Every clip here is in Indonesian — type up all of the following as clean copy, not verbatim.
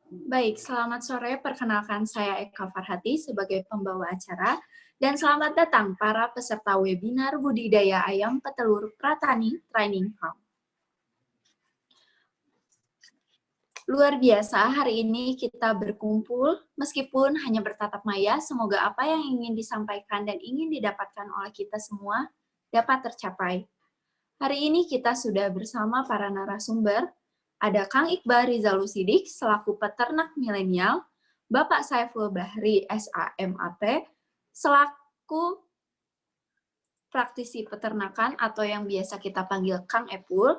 Baik, selamat sore. Perkenalkan saya Eka Farhati sebagai pembawa acara. Dan selamat datang para peserta webinar Budidaya Ayam Petelur Pratani Training Farm. Luar biasa, hari ini kita berkumpul, meskipun hanya bertatap maya, semoga apa yang ingin disampaikan dan ingin didapatkan oleh kita semua dapat tercapai. Hari ini kita sudah bersama para narasumber, ada Kang Iqbal Rizalul Sidik selaku peternak milenial, Bapak Saiful Bahri SAMAP selaku praktisi peternakan atau yang biasa kita panggil Kang Epul,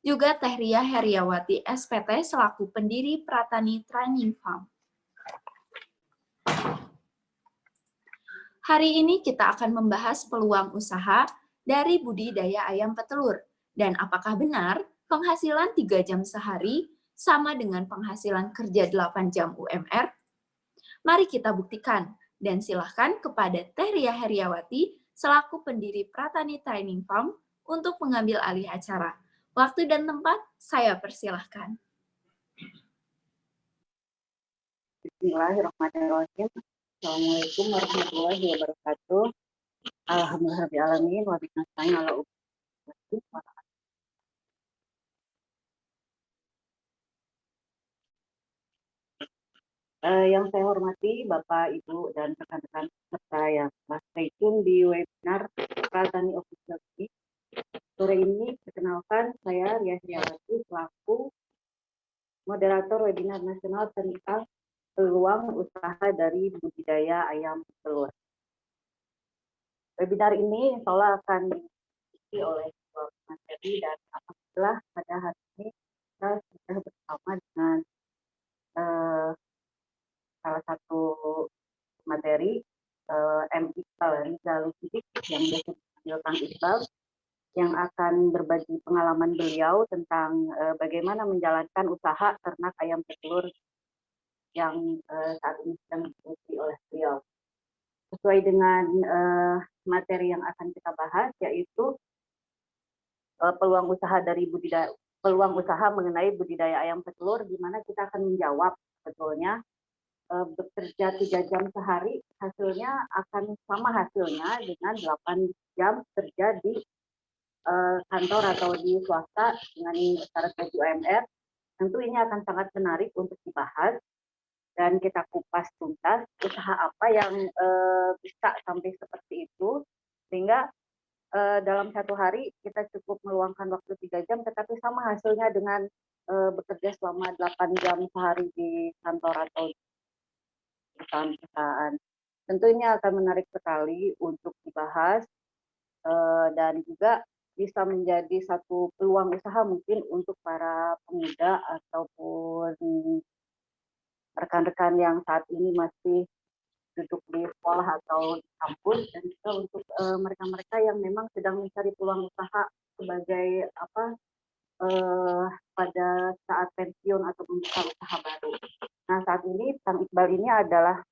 juga Teh Ria Heriawati SPT selaku pendiri Pratani Training Farm. Hari ini kita akan membahas peluang usaha dari budidaya ayam petelur dan apakah benar penghasilan 3 jam sehari sama dengan penghasilan kerja 8 jam UMR? Mari kita buktikan dan silahkan kepada Teh Ria Heriawati selaku pendiri Pratani Training Farm untuk mengambil alih acara. Waktu dan tempat saya persilahkan. Bismillahirrahmanirrahim. Assalamualaikum warahmatullahi wabarakatuh. Alhamdulillahirrahmanirrahim. Wabillahi nasta'in ala yang saya hormati Bapak, Ibu, dan rekan-rekan peserta yang telah stay tune di webinar Pratani Official ini. Sore ini perkenalkan saya Ria Heriawati selaku moderator webinar nasional tentang peluang usaha dari budidaya ayam telur. Webinar ini insya Allah akan diisi oleh materi dan alhamdulillah pada hari ini kita sudah bersama dengan salah satu materi M. Iqbal Rizalul Sidik yang biasa dipanggil Kang Iqbal, yang akan berbagi pengalaman beliau tentang bagaimana menjalankan usaha ternak ayam petelur yang saat ini sedang diikuti oleh beliau. Sesuai dengan materi yang akan kita bahas, yaitu peluang usaha mengenai budidaya ayam petelur, di mana kita akan menjawab sebetulnya bekerja 3 jam sehari hasilnya akan sama hasilnya dengan 8 jam kerja di kantor atau di swasta dengan syarat gaji UMR. Tentu ini akan sangat menarik untuk dibahas dan kita kupas tuntas usaha apa yang bisa sampai seperti itu, sehingga dalam satu hari kita cukup meluangkan waktu 3 jam tetapi sama hasilnya dengan bekerja selama 8 jam sehari di kantor atau perusahaan. Tentu ini akan menarik sekali untuk dibahas dan juga bisa menjadi satu peluang usaha mungkin untuk para pemuda ataupun rekan-rekan yang saat ini masih duduk di sekolah atau di kampus, dan juga untuk mereka-mereka yang memang sedang mencari peluang usaha sebagai pada saat pensiun atau membuka usaha baru. Nah, saat ini Kang Iqbal ini adalah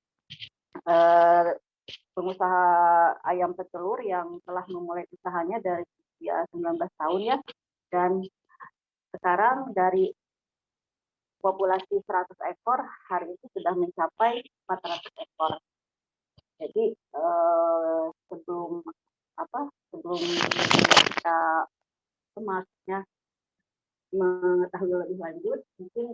pengusaha ayam petelur yang telah memulai usahanya dari usia 19 tahun ya, dan sekarang dari populasi 100 ekor hari ini sudah mencapai 400 ekor. Jadi sebelum kita maksudnya mengetahui lebih lanjut, mungkin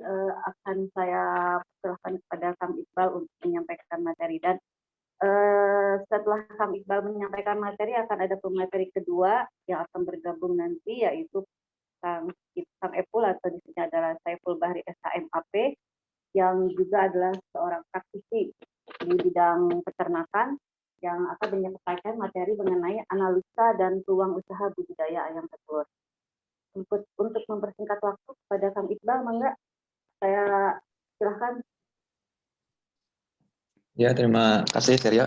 akan saya persilahkan kepada Kang Iqbal untuk menyampaikan materi, dan setelah Kang Iqbal menyampaikan materi akan ada pemateri kedua yang akan bergabung nanti, yaitu Kang Epul atau di sini adalah Saiful Bahri SHMAP, yang juga adalah seorang praktisi di bidang peternakan yang akan menyampaikan materi mengenai analisa dan peluang usaha budidaya ayam petelur. Untuk mempersingkat waktu kepada Kang Iqbal, mangga saya silahkan. Ya, terima kasih Ria.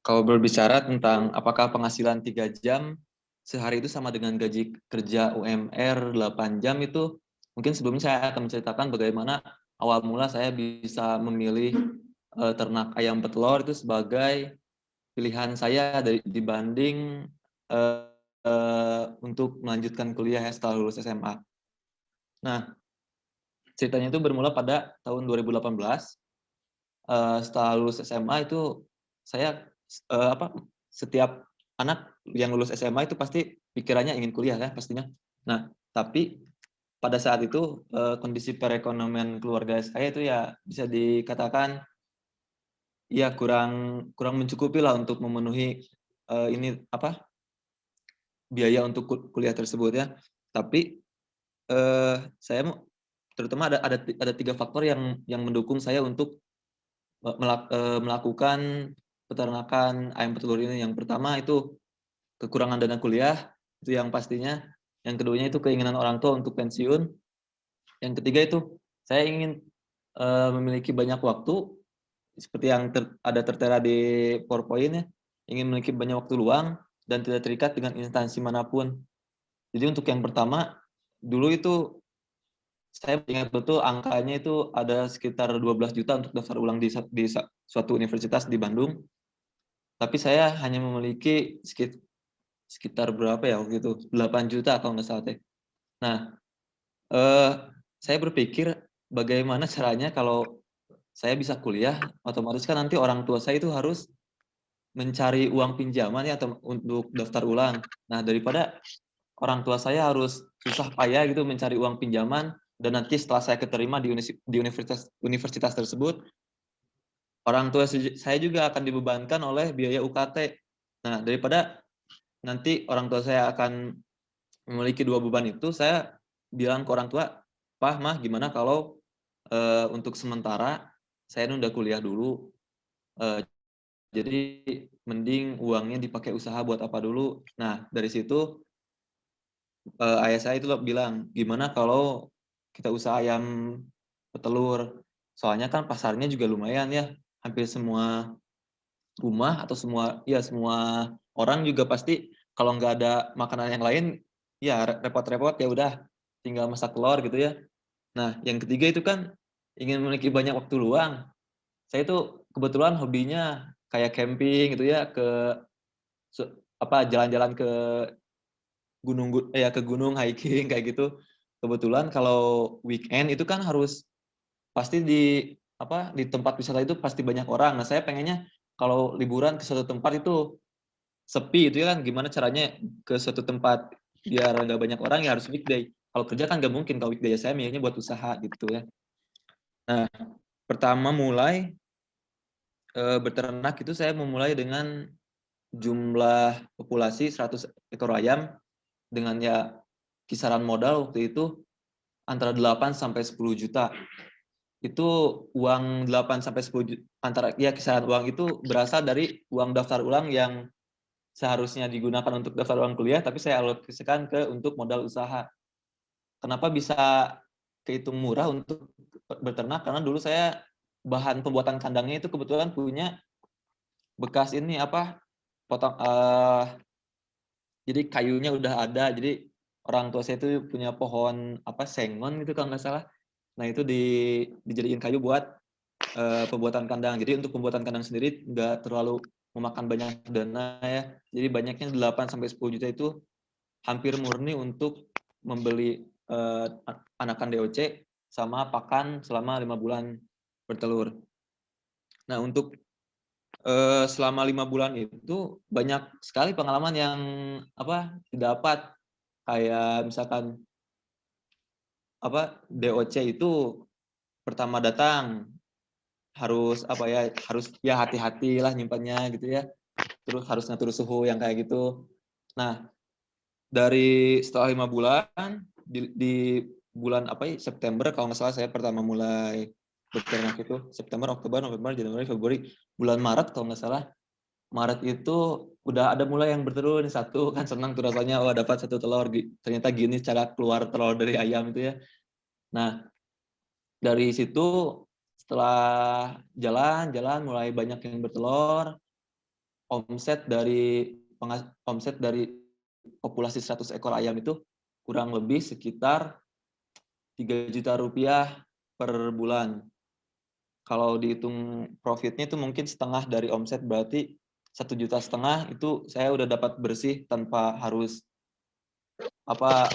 Kalau berbicara tentang apakah penghasilan 3 jam sehari itu sama dengan gaji kerja UMR 8 jam, itu mungkin sebelumnya saya akan menceritakan bagaimana awal mula saya bisa memilih ternak ayam petelur itu sebagai pilihan saya dibanding untuk melanjutkan kuliah ya setelah lulus SMA. Nah, ceritanya itu bermula pada tahun 2018. Setelah lulus SMA itu saya setiap anak yang lulus SMA itu pasti pikirannya ingin kuliah ya pastinya. Nah, tapi pada saat itu kondisi perekonomian keluarga saya itu ya bisa dikatakan ya kurang mencukupi lah untuk memenuhi biaya untuk kuliah tersebut ya. Tapi saya terutama ada 3 faktor yang mendukung saya untuk melakukan peternakan ayam petelur ini. Yang pertama itu kekurangan dana kuliah, itu yang pastinya. Yang keduanya itu keinginan orang tua untuk pensiun. Yang ketiga itu saya ingin memiliki banyak waktu, seperti yang tertera di PowerPoint ya, ingin memiliki banyak waktu luang dan tidak terikat dengan instansi manapun. Jadi untuk yang pertama, dulu itu saya ingat betul angkanya itu ada sekitar 12 juta untuk daftar ulang di suatu universitas di Bandung. Tapi saya hanya memiliki sekitar berapa ya waktu itu, 8 juta kalau nggak salah teh. Nah, saya berpikir bagaimana caranya kalau saya bisa kuliah, otomatis kan nanti orang tua saya itu harus mencari uang pinjaman ya atau untuk daftar ulang. Nah, daripada orang tua saya harus susah payah gitu mencari uang pinjaman dan nanti setelah saya keterima di universitas tersebut, orang tua saya juga akan dibebankan oleh biaya UKT. Nah, daripada nanti orang tua saya akan memiliki 2 beban itu, saya bilang ke orang tua, "Pah, Mah, gimana kalau untuk sementara saya nunda kuliah dulu, eee, jadi mending uangnya dipakai usaha buat apa dulu." Nah, dari situ ayah saya itu bilang, "Gimana kalau kita usaha ayam petelur? Soalnya kan pasarnya juga lumayan ya, hampir semua rumah atau semua orang juga pasti kalau nggak ada makanan yang lain, ya repot-repot ya udah tinggal masak telur," gitu ya. Nah, yang ketiga itu kan ingin memiliki banyak waktu luang. Saya itu kebetulan hobinya kayak camping gitu ya, jalan-jalan ke gunung, hiking kayak gitu. Kebetulan kalau weekend itu kan harus pasti di tempat wisata itu pasti banyak orang. Nah, saya pengennya kalau liburan ke suatu tempat itu sepi itu ya kan, gimana caranya ke suatu tempat biar nggak banyak orang ya harus weekday. Kalau kerja kan nggak mungkin kalau weekday, saya milihnya buat usaha gitu ya. Nah, pertama mulai, beternak itu saya memulai dengan jumlah populasi 100 ekor ayam dengan ya kisaran modal waktu itu antara 8 sampai 10 juta. Itu uang 8 sampai 10 antara ya kisaran uang itu berasal dari uang daftar ulang yang seharusnya digunakan untuk daftar ulang kuliah, tapi saya alokasikan untuk modal usaha. Kenapa bisa kehitung murah untuk beternak? Karena dulu saya bahan pembuatan kandangnya itu kebetulan punya bekas jadi kayunya udah ada. Jadi orang tua saya itu punya pohon sengon gitu kalau nggak salah. Nah itu dijadiin kayu buat pembuatan kandang. Jadi untuk pembuatan kandang sendiri nggak terlalu memakan banyak dana ya. Jadi banyaknya 8 sampai 10 juta itu hampir murni untuk membeli anakan DOC sama pakan selama 5 bulan bertelur. Nah, untuk selama 5 bulan itu banyak sekali pengalaman yang didapat. Kayak misalkan DOC itu pertama datang harus hati-hatilah nyimpannya gitu ya. Terus harus ngatur suhu yang kayak gitu. Nah, dari setelah 5 bulan di bulan September kalau nggak salah saya pertama mulai beternak itu. September, Oktober, November, Januari, Februari, bulan Maret kalau nggak salah. Maret itu udah ada mulai yang bertelur nih satu, kan senang tuh rasanya, wah dapat 1 telur, ternyata gini cara keluar telur dari ayam itu ya. Nah, dari situ setelah jalan mulai banyak yang bertelur, omset dari populasi 100 ekor ayam itu kurang lebih sekitar 3 juta rupiah per bulan. Kalau dihitung profitnya itu mungkin setengah dari omset, berarti 1,5 juta itu saya udah dapat bersih tanpa harus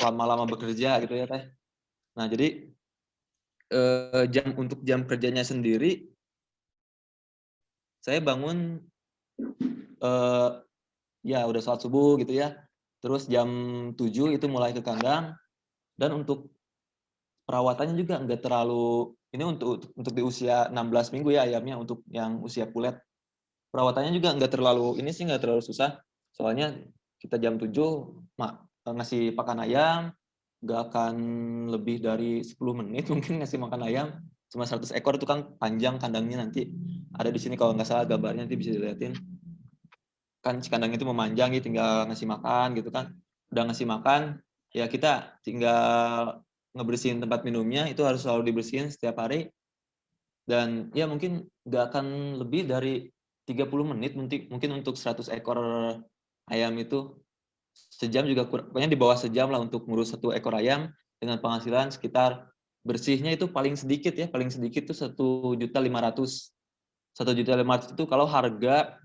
lama-lama bekerja gitu ya Teh. Nah jadi untuk jam kerjanya sendiri, saya bangun ya udah sholat subuh gitu ya. Terus jam 7 itu mulai ke kandang, dan untuk perawatannya juga nggak terlalu, ini untuk di usia 16 minggu ya ayamnya, untuk yang usia pulet. Perawatannya juga nggak terlalu, ini sih nggak terlalu susah. Soalnya kita jam 7 ngasih pakan ayam, nggak akan lebih dari 10 menit mungkin ngasih makan ayam. Cuma 100 ekor itu kan panjang kandangnya, nanti ada di sini kalau nggak salah gambarnya, nanti bisa dilihatin. Kan si kandang itu memanjang ya, tinggal ngasih makan gitu kan. Udah ngasih makan, ya kita tinggal ngebersihin tempat minumnya, itu harus selalu dibersihin setiap hari. Dan ya mungkin nggak akan lebih dari 30 menit mungkin untuk 100 ekor ayam itu. Sejam juga pokoknya di bawah sejam lah untuk ngurus 1 ekor ayam, dengan penghasilan sekitar, bersihnya itu paling sedikit ya, paling sedikit tuh 1.500.000. 1.500.000 itu kalau harga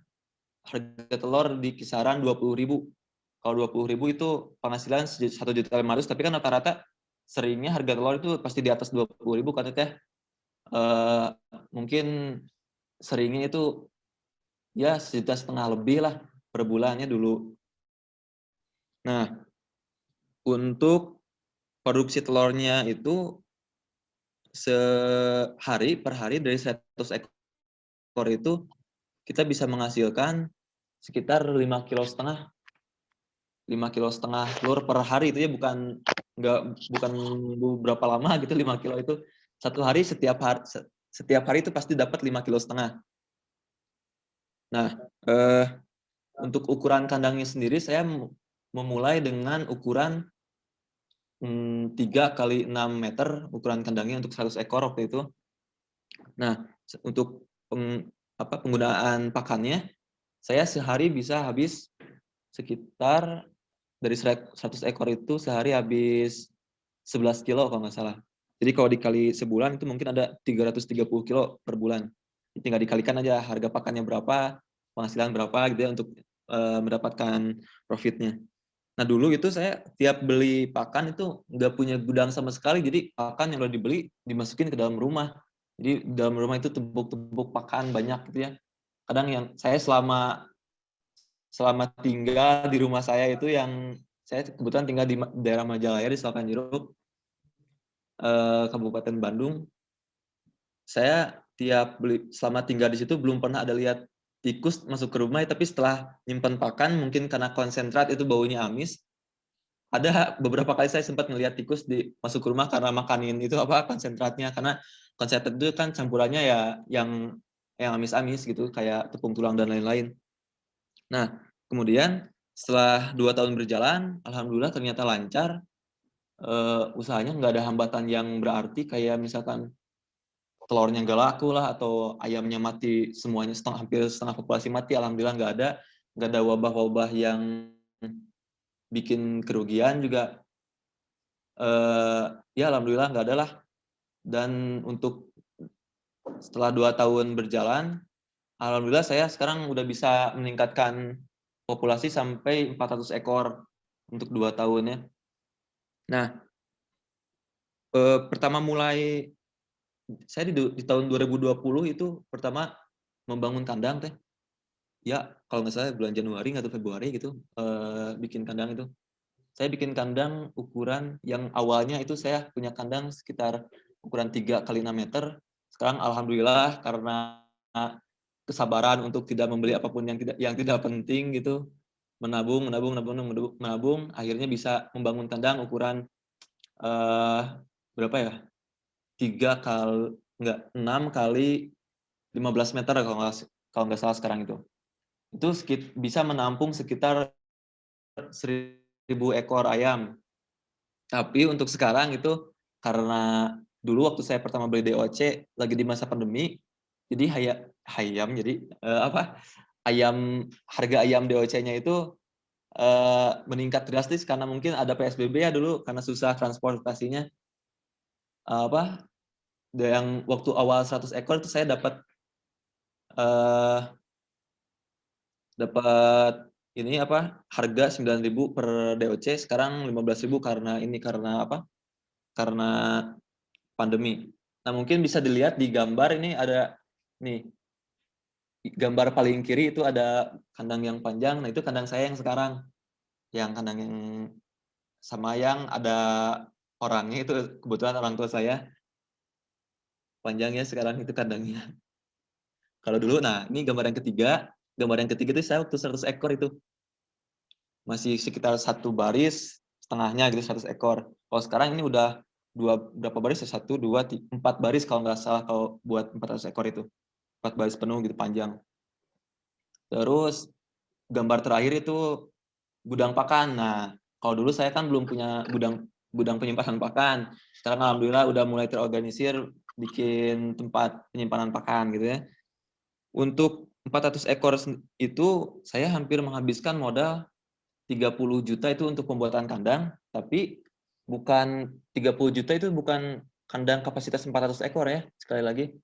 telur di kisaran 20.000. Kalau 20.000 itu penghasilan 1.500.000, tapi kan rata-rata seringnya harga telur itu pasti di atas 20.000 kan Teh. Mungkin seringnya itu ya 1,5 juta lebih lah per bulannya dulu. Nah, untuk produksi telurnya itu per hari dari 100 ekor itu kita bisa menghasilkan sekitar 5,5 kilo, 5,5 kilo telur per hari. Itu ya bukan beberapa lama gitu, 5 kilo itu satu hari, setiap hari itu pasti dapat 5,5 kilo. Nah, untuk ukuran kandangnya sendiri saya memulai dengan ukuran 3 kali 6 meter ukuran kandangnya untuk 100 ekor waktu itu. Nah, untuk penggunaan pakannya, saya sehari bisa habis sekitar, dari 100 ekor itu sehari habis 11 kilo kalau nggak salah. Jadi kalau dikali sebulan itu mungkin ada 330 kilo per bulan. Tinggal dikalikan aja harga pakannya berapa, penghasilan berapa gitu ya, untuk mendapatkan profitnya. Nah dulu itu saya tiap beli pakan itu nggak punya gudang sama sekali, jadi pakan yang udah dibeli dimasukin ke dalam rumah. Jadi dalam rumah itu tumpuk-tumpuk pakan banyak gitu ya. Kadang yang saya selama tinggal di rumah saya itu, yang saya kebetulan tinggal di daerah Majalaya di Selatan Jeruk, Kabupaten Bandung. Saya selama tinggal di situ belum pernah ada lihat tikus masuk ke rumah, tapi setelah nyimpen pakan, mungkin karena konsentrat itu baunya amis, ada beberapa kali saya sempat ngelihat tikus masuk ke rumah karena makanin itu konsentratnya, karena konsentrat itu kan campurannya ya yang amis-amis gitu, kayak tepung tulang dan lain-lain. Nah, kemudian setelah 2 tahun berjalan, alhamdulillah ternyata lancar. Usahanya nggak ada hambatan yang berarti, kayak misalkan telurnya nggak laku lah, atau ayamnya mati semuanya, hampir setengah populasi mati, alhamdulillah nggak ada wabah-wabah yang bikin kerugian juga. Ya alhamdulillah nggak ada lah. Dan untuk setelah 2 tahun berjalan, alhamdulillah saya sekarang udah bisa meningkatkan populasi sampai 400 ekor untuk 2 tahun ya. Nah, pertama mulai saya di tahun 2020 itu pertama membangun kandang Teh. Ya, kalau nggak salah bulan Januari atau Februari gitu, bikin kandang itu. Saya bikin kandang ukuran yang awalnya itu, saya punya kandang sekitar ukuran 3 kali 6 meter. Sekarang alhamdulillah karena kesabaran untuk tidak membeli apapun yang tidak penting gitu, menabung, akhirnya bisa membangun kandang ukuran berapa ya? 6 kali 15 meter kalau nggak salah sekarang itu. Itu bisa menampung sekitar 1.000 ekor ayam. Tapi untuk sekarang itu, karena dulu waktu saya pertama beli DOC lagi di masa pandemi, jadi harga ayam DOC-nya itu meningkat drastis karena mungkin ada PSBB ya dulu, karena susah transportasinya. Yang waktu awal 100 ekor itu saya dapat ini apa, harga 9.000 per DOC, sekarang 15.000 karena apa? Karena pandemi. Nah, mungkin bisa dilihat di gambar ini ada nih, gambar paling kiri itu ada kandang yang panjang. Nah, itu kandang saya yang sekarang. Yang kandang yang sama yang ada orangnya itu kebetulan orang tua saya. Panjangnya sekarang itu kandangnya. Kalau dulu, nah ini gambar yang ketiga. Gambar yang ketiga itu saya waktu 100 ekor itu. Masih sekitar 1 baris setengahnya gitu, 100 ekor. Kalau sekarang ini udah berapa baris ya? 1, 2, 3, 4 baris kalau nggak salah kalau buat 400 ekor itu. 4 baris penuh gitu panjang. Terus gambar terakhir itu gudang pakan. Nah, kalau dulu saya kan belum punya gudang penyimpanan pakan. Sekarang alhamdulillah udah mulai terorganisir bikin tempat penyimpanan pakan gitu ya. Untuk 400 ekor itu saya hampir menghabiskan modal 30 juta itu untuk pembuatan kandang, tapi bukan 30 juta itu bukan kandang kapasitas 400 ekor ya, sekali lagi.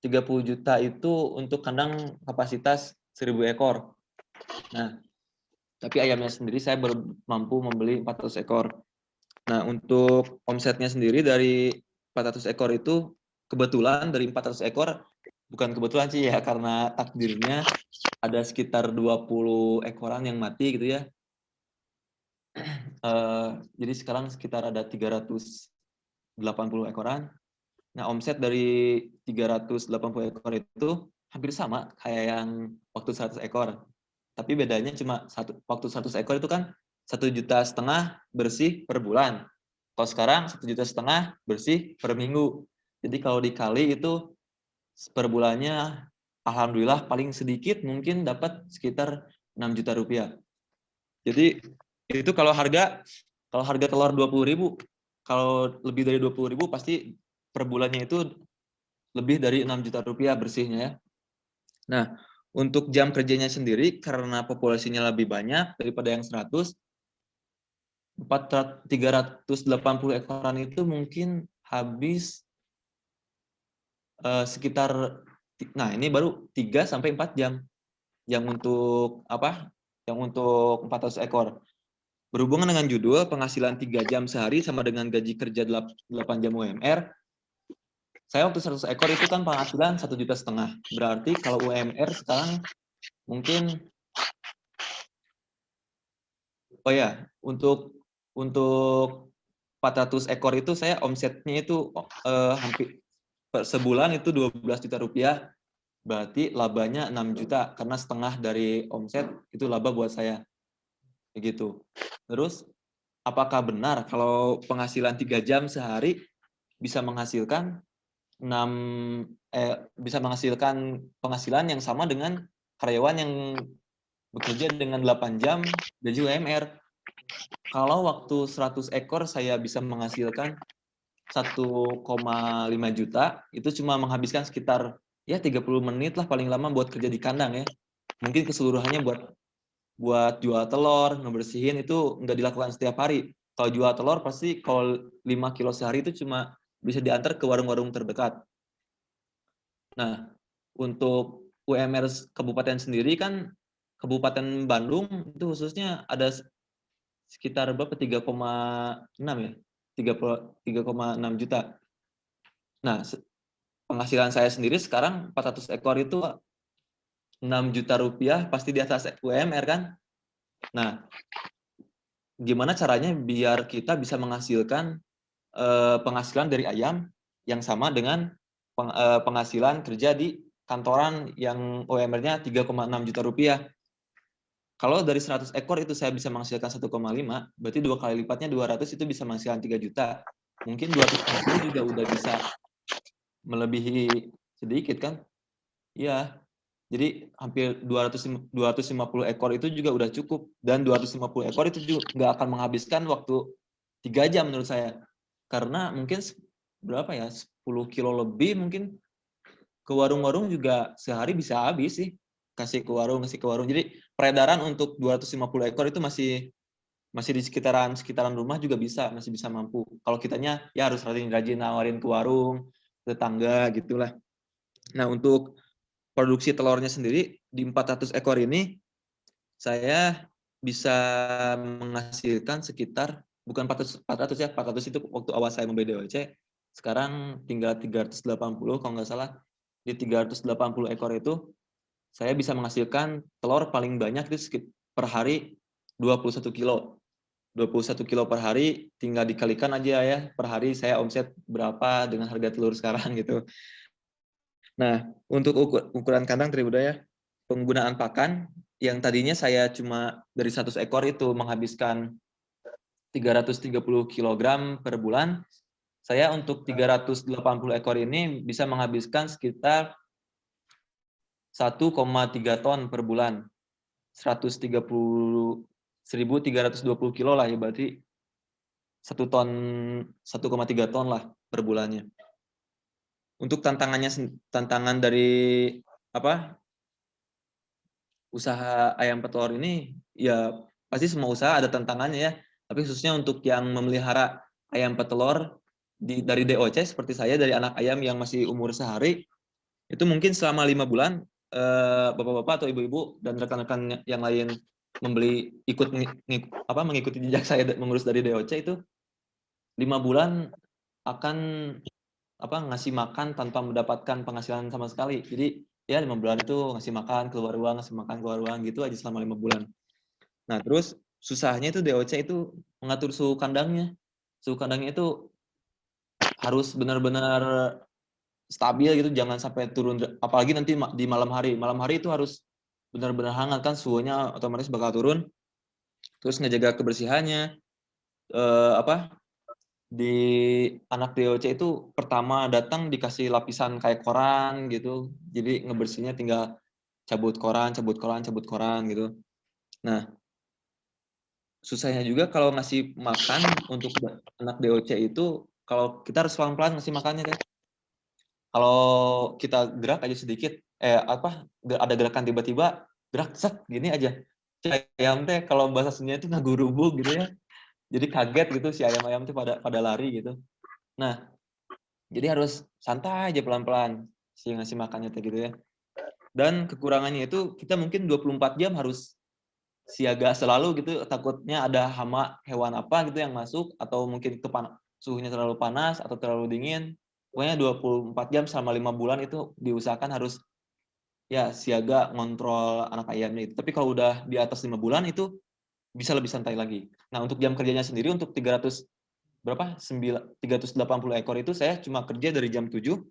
30 juta itu untuk kandang kapasitas 1.000 ekor. Nah, tapi ayamnya sendiri saya baru mampu membeli 400 ekor. Nah, untuk omsetnya sendiri dari 400 ekor itu kebetulan dari 400 ekor, bukan kebetulan sih ya, karena takdirnya ada sekitar 20 ekoran yang mati gitu ya. Jadi sekarang sekitar ada 380 ekoran. Nah, omset dari 380 ekor itu hampir sama kayak yang waktu 100 ekor. Tapi bedanya cuma waktu 100 ekor itu kan 1,5 juta bersih per bulan. Kalau sekarang 1,5 juta bersih per minggu. Jadi kalau dikali itu per bulannya alhamdulillah paling sedikit mungkin dapat sekitar 6 juta rupiah. Jadi itu kalau harga telur 20.000, kalau lebih dari 20.000 pasti per bulannya itu lebih dari 6 juta rupiah bersihnya ya. Nah, untuk jam kerjanya sendiri karena populasinya lebih banyak daripada yang 100, 380 ekoran itu mungkin habis sekitar, nah ini baru 3 sampai 4 jam yang untuk apa? Yang untuk 400 ekor. Berhubungan dengan judul penghasilan 3 jam sehari sama dengan gaji kerja 8 jam UMR, saya waktu 100 ekor itu kan penghasilan 1,5 juta. Berarti kalau UMR sekarang mungkin, oh ya, untuk 400 ekor itu saya omsetnya itu hampir sebulan itu 12 juta rupiah. Berarti labanya 6 juta karena setengah dari omset itu laba buat saya. Begitu. Terus apakah benar kalau penghasilan 3 jam sehari bisa menghasilkan bisa menghasilkan penghasilan yang sama dengan karyawan yang bekerja dengan 8 jam gaji UMR? Kalau waktu 100 ekor saya bisa menghasilkan 1,5 juta, itu cuma menghabiskan sekitar ya 30 menit lah paling lama buat kerja di kandang ya. Mungkin keseluruhannya buat jual telur, ngebersihin itu nggak dilakukan setiap hari. Kalau jual telur pasti kalau 5 kilo sehari itu cuma bisa diantar ke warung-warung terdekat. Nah, untuk UMR kabupaten sendiri kan, Kabupaten Bandung itu khususnya ada sekitar berapa? 3,6 ya? 3,6 juta. Nah, penghasilan saya sendiri sekarang 400 ekor itu 6 juta rupiah pasti di atas UMR kan? Nah, gimana caranya biar kita bisa menghasilkan penghasilan dari ayam yang sama dengan penghasilan kerja di kantoran yang UMR-nya 3,6 juta rupiah. Kalau dari 100 ekor itu saya bisa menghasilkan 1,5, berarti 2 kali lipatnya 200 itu bisa menghasilkan 3 juta. Mungkin 250 juga udah bisa melebihi sedikit kan? Iya. Jadi hampir 250 ekor itu juga udah cukup, dan 250 ekor itu juga nggak akan menghabiskan waktu 3 jam menurut saya. Karena mungkin berapa ya, 10 kilo lebih mungkin ke warung-warung juga sehari bisa habis sih. Kasih ke warung. Jadi peredaran untuk 250 ekor itu masih di sekitaran rumah juga masih bisa mampu. Kalau kitanya ya harus rajin-rajin nawarin ke warung, tetangga gitulah. Nah, untuk produksi telurnya sendiri di 400 ekor ini saya bisa menghasilkan sekitar, bukan 400 ya, 400 itu waktu awal saya membeli DOC, sekarang tinggal 380 kalau nggak salah. Di 380 ekor itu saya bisa menghasilkan telur paling banyak itu per hari 21 kilo. 21 kilo per hari, tinggal dikalikan aja ya, per hari saya omset berapa dengan harga telur sekarang gitu. Nah, untuk ukuran kandang Tribudaya, penggunaan pakan yang tadinya saya cuma dari 100 ekor itu menghabiskan 330 kg per bulan, saya untuk 380 ekor ini bisa menghabiskan sekitar 1,3 ton per bulan. 1.320 kilo lah ya, berarti 1 ton, 1,3 ton lah per bulannya. Untuk tantangan dari apa usaha ayam petelur ini, ya pasti semua usaha ada tantangannya ya, tapi khususnya untuk yang memelihara ayam petelur dari DOC seperti saya, dari anak ayam yang masih umur sehari, itu mungkin selama 5 bulan bapak-bapak atau ibu-ibu dan rekan-rekan yang lain mengikuti jejak saya mengurus dari DOC itu 5 bulan akan ngasih makan tanpa mendapatkan penghasilan sama sekali. Jadi ya 5 bulan itu ngasih makan keluar uang, ngasih makan keluar uang gitu aja selama 5 bulan. Nah terus susahnya itu DOC itu mengatur suhu kandangnya. Suhu kandangnya itu harus benar-benar stabil gitu, jangan sampai turun, apalagi nanti di malam hari. Malam hari itu harus benar-benar hangat kan, suhunya otomatis bakal turun. Terus ngejaga kebersihannya, di anak DOC itu pertama datang dikasih lapisan kayak koran gitu, jadi ngebersihnya tinggal cabut koran gitu. Nah susahnya juga kalau ngasih makan untuk anak DOC itu, kalau kita harus pelan-pelan ngasih makannya deh. Kalau kita gerak aja sedikit, ada gerakan tiba-tiba, gerak set gini aja. Ayam teh kalau bahasa Sunda itu ngagurubuk gitu ya. Jadi kaget gitu si ayam-ayam tuh pada lari gitu. Nah, jadi harus santai aja pelan-pelan si ngasih makannya teh gitu ya. Dan kekurangannya itu kita mungkin 24 jam harus siaga selalu gitu, takutnya ada hama hewan apa gitu yang masuk, atau mungkin suhunya terlalu panas atau terlalu dingin. Pokoknya 24 jam selama 5 bulan itu diusahakan harus ya siaga ngontrol anak ayamnya itu. Tapi kalau udah di atas 5 bulan itu bisa lebih santai lagi. Nah, untuk jam kerjanya sendiri untuk 380 ekor itu saya cuma kerja dari jam 7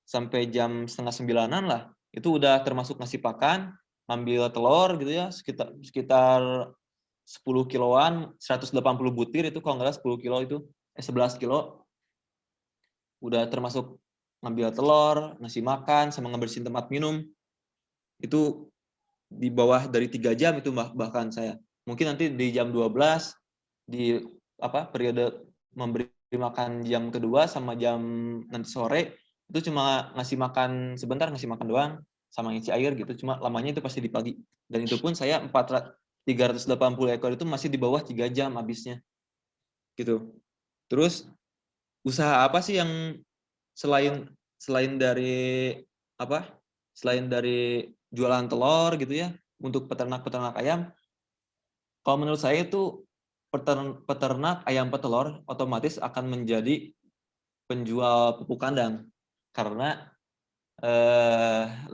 sampai jam setengah 9-an lah. Itu udah termasuk ngasih pakan, ambil telur gitu ya, sekitar 10 kiloan, 180 butir itu kalau nggak salah 10 kilo itu, 11 kilo. Udah termasuk ngambil telur, ngasih makan, sama ngebersihin tempat minum. Itu di bawah dari 3 jam itu bahkan saya. Mungkin nanti di jam 12 di periode memberi makan jam kedua sama jam nanti sore itu cuma ngasih makan sebentar, ngasih makan doang sama ngisi air gitu. Cuma lamanya itu pasti di pagi. Dan itu pun saya 380 ekor itu masih di bawah 3 jam habisnya. Gitu. Terus usaha apa sih yang selain dari Selain dari jualan telur gitu ya, untuk peternak-peternak ayam, kalau menurut saya itu peternak ayam petelur otomatis akan menjadi penjual pupuk kandang, karena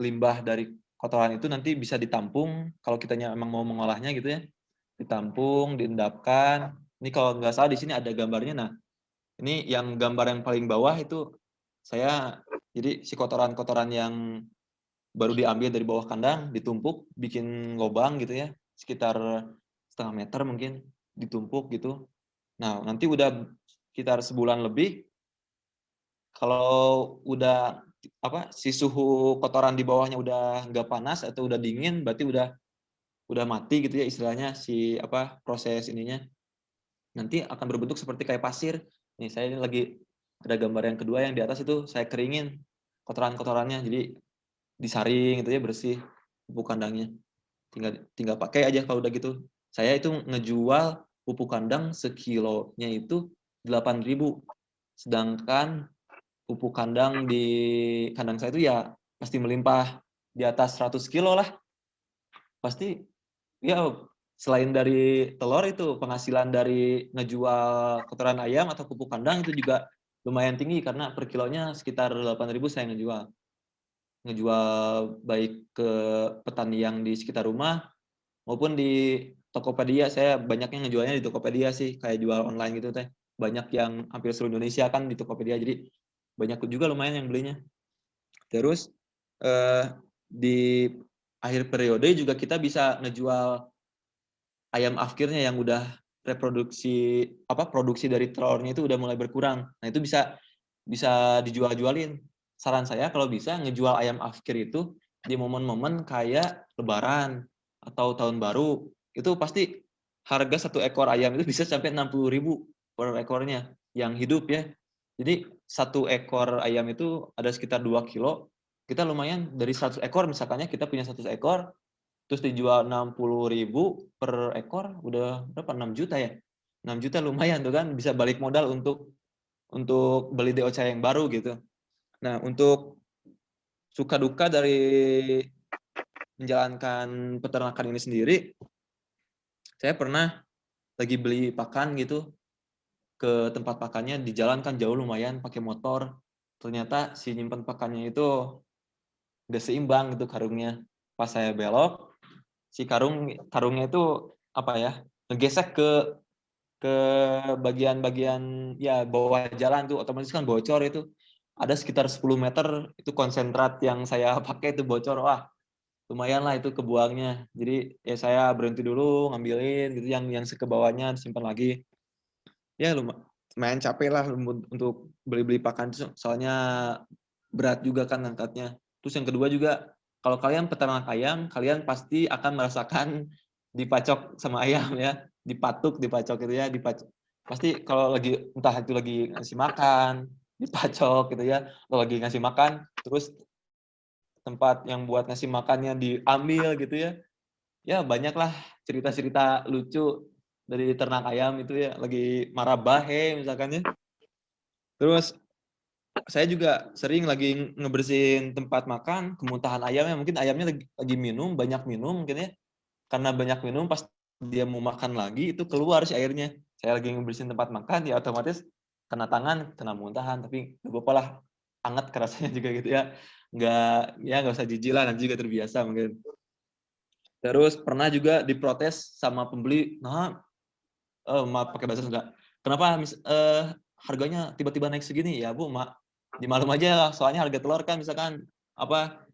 limbah dari kotoran itu nanti bisa ditampung kalau kitanya emang mau mengolahnya gitu ya, ditampung, diendapkan. Ini kalau nggak salah di sini ada gambarnya. Nah, ini yang gambar yang paling bawah itu saya, jadi si kotoran-kotoran yang baru diambil dari bawah kandang, ditumpuk, bikin lubang gitu ya, sekitar setengah meter mungkin, ditumpuk gitu. Nah, nanti udah sekitar sebulan lebih, kalau udah si suhu kotoran di bawahnya udah nggak panas atau udah dingin, berarti udah mati gitu ya istilahnya si proses ininya. Nanti akan berbentuk seperti kayak pasir. Nih saya ini lagi ada gambar yang kedua, yang di atas itu saya keringin kotoran-kotorannya, jadi disaring gitu ya, bersih pupuk kandangnya. Tinggal pakai aja kalau udah gitu. Saya itu ngejual pupuk kandang sekilonya itu 8.000. Sedangkan pupuk kandang di kandang saya itu ya pasti melimpah di atas 100 kilo lah. Pasti Ya, selain dari telur itu penghasilan dari ngejual kotoran ayam atau pupuk kandang itu juga lumayan tinggi karena per kilonya sekitar 8.000 saya ngejual. Ngejual baik ke petani yang di sekitar rumah maupun di Tokopedia. Saya banyaknya ngejualnya di Tokopedia sih, kayak jual online gitu teh. Banyak yang hampir seluruh Indonesia kan di Tokopedia, jadi banyak juga lumayan yang belinya. Terus di akhir periode juga kita bisa ngejual ayam afkirnya yang udah produksi dari telurnya itu udah mulai berkurang. Nah, itu bisa dijual-jualin. Saran saya kalau bisa ngejual ayam afkir itu di momen-momen kayak Lebaran atau Tahun Baru. Itu pasti harga satu ekor ayam itu bisa sampai 60.000 per ekornya yang hidup ya. Jadi satu ekor ayam itu ada sekitar 2 kilo. Kita lumayan dari 100 ekor misalkannya kita punya 100 ekor, terus dijual 60.000 per ekor, udah berapa? 6 juta ya? 6 juta lumayan tuh kan, bisa balik modal untuk beli DOC yang baru gitu. Nah, untuk suka duka dari menjalankan peternakan ini sendiri, saya pernah lagi beli pakan gitu, ke tempat pakannya di jalan kan jauh lumayan pakai motor. Ternyata si nyimpen pakannya itu nggak seimbang gitu karungnya. Pas saya belok, si karungnya itu apa ya, ngegesek ke bagian-bagian ya bawah jalan tuh, otomatis kan bocor itu. Ada sekitar 10 meter itu konsentrat yang saya pakai itu bocor. Wah, lumayan lah itu kebuangnya. Jadi ya saya berhenti dulu ngambilin gitu yang sekebawahnya disimpan lagi. Ya lumayan capek lah untuk beli-beli pakan itu, soalnya berat juga kan angkatnya. Terus yang kedua juga, kalau kalian peternak ayam, kalian pasti akan merasakan dipacok sama ayam ya, dipacok gitu ya, pasti kalau lagi entah itu lagi ngasih makan, dipacok gitu ya, atau lagi ngasih makan, terus tempat yang buat ngasih makannya diambil gitu ya. Ya banyaklah cerita-cerita lucu dari ternak ayam itu ya, lagi marah bahe misalkan ya. Terus saya juga sering lagi ngebersihin tempat makan, kemuntahan ayamnya, mungkin ayamnya lagi minum, banyak minum mungkin ya. Karena banyak minum pas dia mau makan lagi itu keluar si airnya. Saya lagi ngebersihin tempat makan ya otomatis kena tangan, kena muntahan, tapi nggak apa-apa lah, anget kerasanya juga gitu ya. Nggak usah jijik lah, nanti juga terbiasa mungkin. Terus pernah juga diprotes sama pembeli, nah maaf pakai bahasa Sunda. Kenapa harganya tiba-tiba naik segini? Ya Bu, dimaklum aja lah, soalnya harga telur kan misalkan apa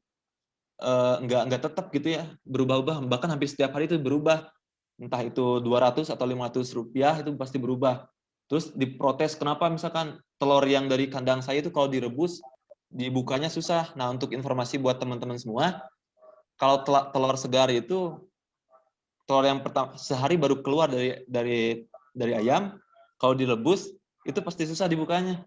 nggak tetap gitu ya, berubah-ubah, bahkan hampir setiap hari itu berubah. Entah itu 200 atau 500 rupiah itu pasti berubah. Terus diprotes kenapa misalkan telur yang dari kandang saya itu kalau direbus dibukanya susah. Nah, untuk informasi buat teman-teman semua, kalau telur segar itu telur yang pertama sehari baru keluar dari ayam, kalau direbus itu pasti susah dibukanya.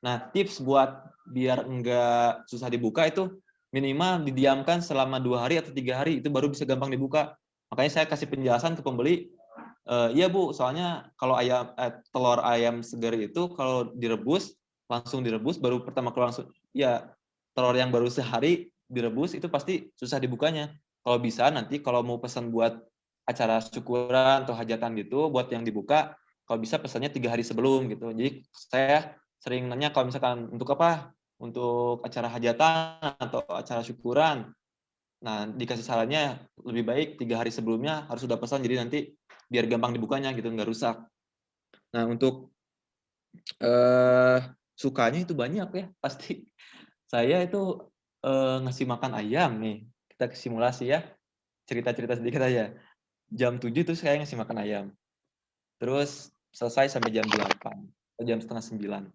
Nah, tips buat biar enggak susah dibuka itu minimal didiamkan selama 2 hari atau 3 hari, itu baru bisa gampang dibuka. Makanya saya kasih penjelasan ke pembeli, iya Bu, soalnya kalau telur ayam segar itu kalau direbus, langsung direbus, baru pertama keluar langsung, ya telur yang baru sehari direbus itu pasti susah dibukanya. Kalau bisa nanti kalau mau pesan buat acara syukuran atau hajatan gitu, buat yang dibuka, kalau bisa pesannya 3 hari sebelum gitu. Jadi saya sering nanya kalau misalkan untuk apa? Untuk acara hajatan atau acara syukuran. Nah, dikasih sarannya lebih baik 3 hari sebelumnya harus sudah pesan, jadi nanti biar gampang dibukanya gitu, nggak rusak. Nah, untuk sukanya itu banyak ya, pasti. Saya itu ngasih makan ayam nih, kita simulasi ya, cerita-cerita sedikit aja. Jam 7 itu saya ngasih makan ayam. Terus selesai sampai jam 8 atau jam setengah 9.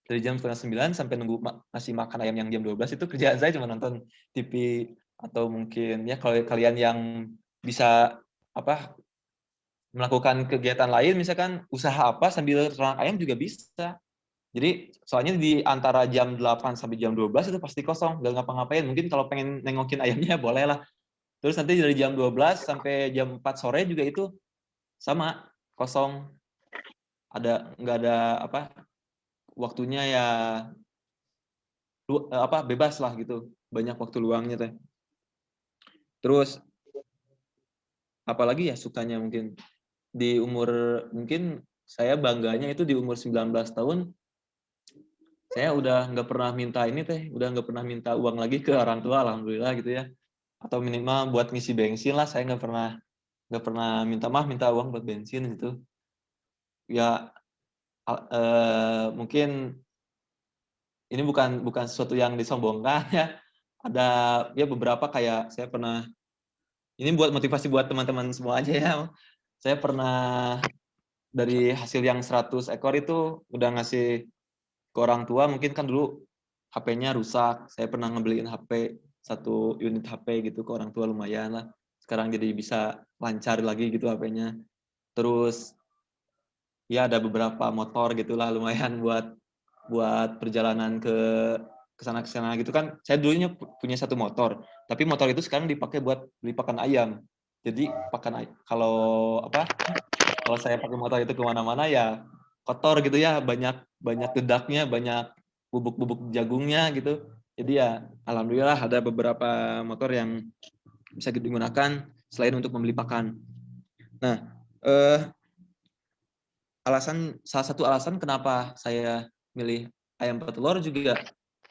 Dari jam setengah 9 sampai nunggu ngasih makan ayam yang jam 12 itu kerjaan saya cuma nonton TV, atau mungkin ya kalau kalian yang bisa apa melakukan kegiatan lain, misalkan usaha apa sambil ternak ayam juga bisa. Jadi soalnya di antara jam 8 sampai jam 12 itu pasti kosong, nggak ngapa-ngapain. Mungkin kalau pengen nengokin ayamnya boleh lah. Terus nanti dari jam 12 sampai jam 4 sore juga itu sama, kosong. Nggak ada apa waktunya ya, bebas lah gitu. Banyak waktu luangnya teh. Terus apalagi ya sukanya mungkin di umur, mungkin saya bangganya itu di umur 19 tahun saya udah nggak pernah minta ini teh, udah nggak pernah minta uang lagi ke orang tua, alhamdulillah gitu ya. Atau minimal buat ngisi bensin lah, saya nggak pernah minta minta uang buat bensin gitu. Ya mungkin ini bukan sesuatu yang disombongkan ya. Ada ya beberapa kayak saya pernah, ini buat motivasi buat teman-teman semua aja ya. Saya pernah dari hasil yang 100 ekor itu udah ngasih ke orang tua, mungkin kan dulu HP-nya rusak. Saya pernah ngebeliin HP, 1 unit HP gitu ke orang tua, lumayan lah. Sekarang jadi bisa lancar lagi gitu HP-nya. Terus ya ada beberapa motor gitulah lumayan buat perjalanan ke sana gitu kan. Saya dulunya punya 1 motor, tapi motor itu sekarang dipakai buat beli pakan ayam. Jadi kalau saya pakai motor itu kemana-mana ya kotor gitu ya, banyak dedaknya, banyak bubuk-bubuk jagungnya gitu. Jadi ya alhamdulillah ada beberapa motor yang bisa digunakan selain untuk membeli pakan. Nah, salah satu alasan kenapa saya milih ayam petelur juga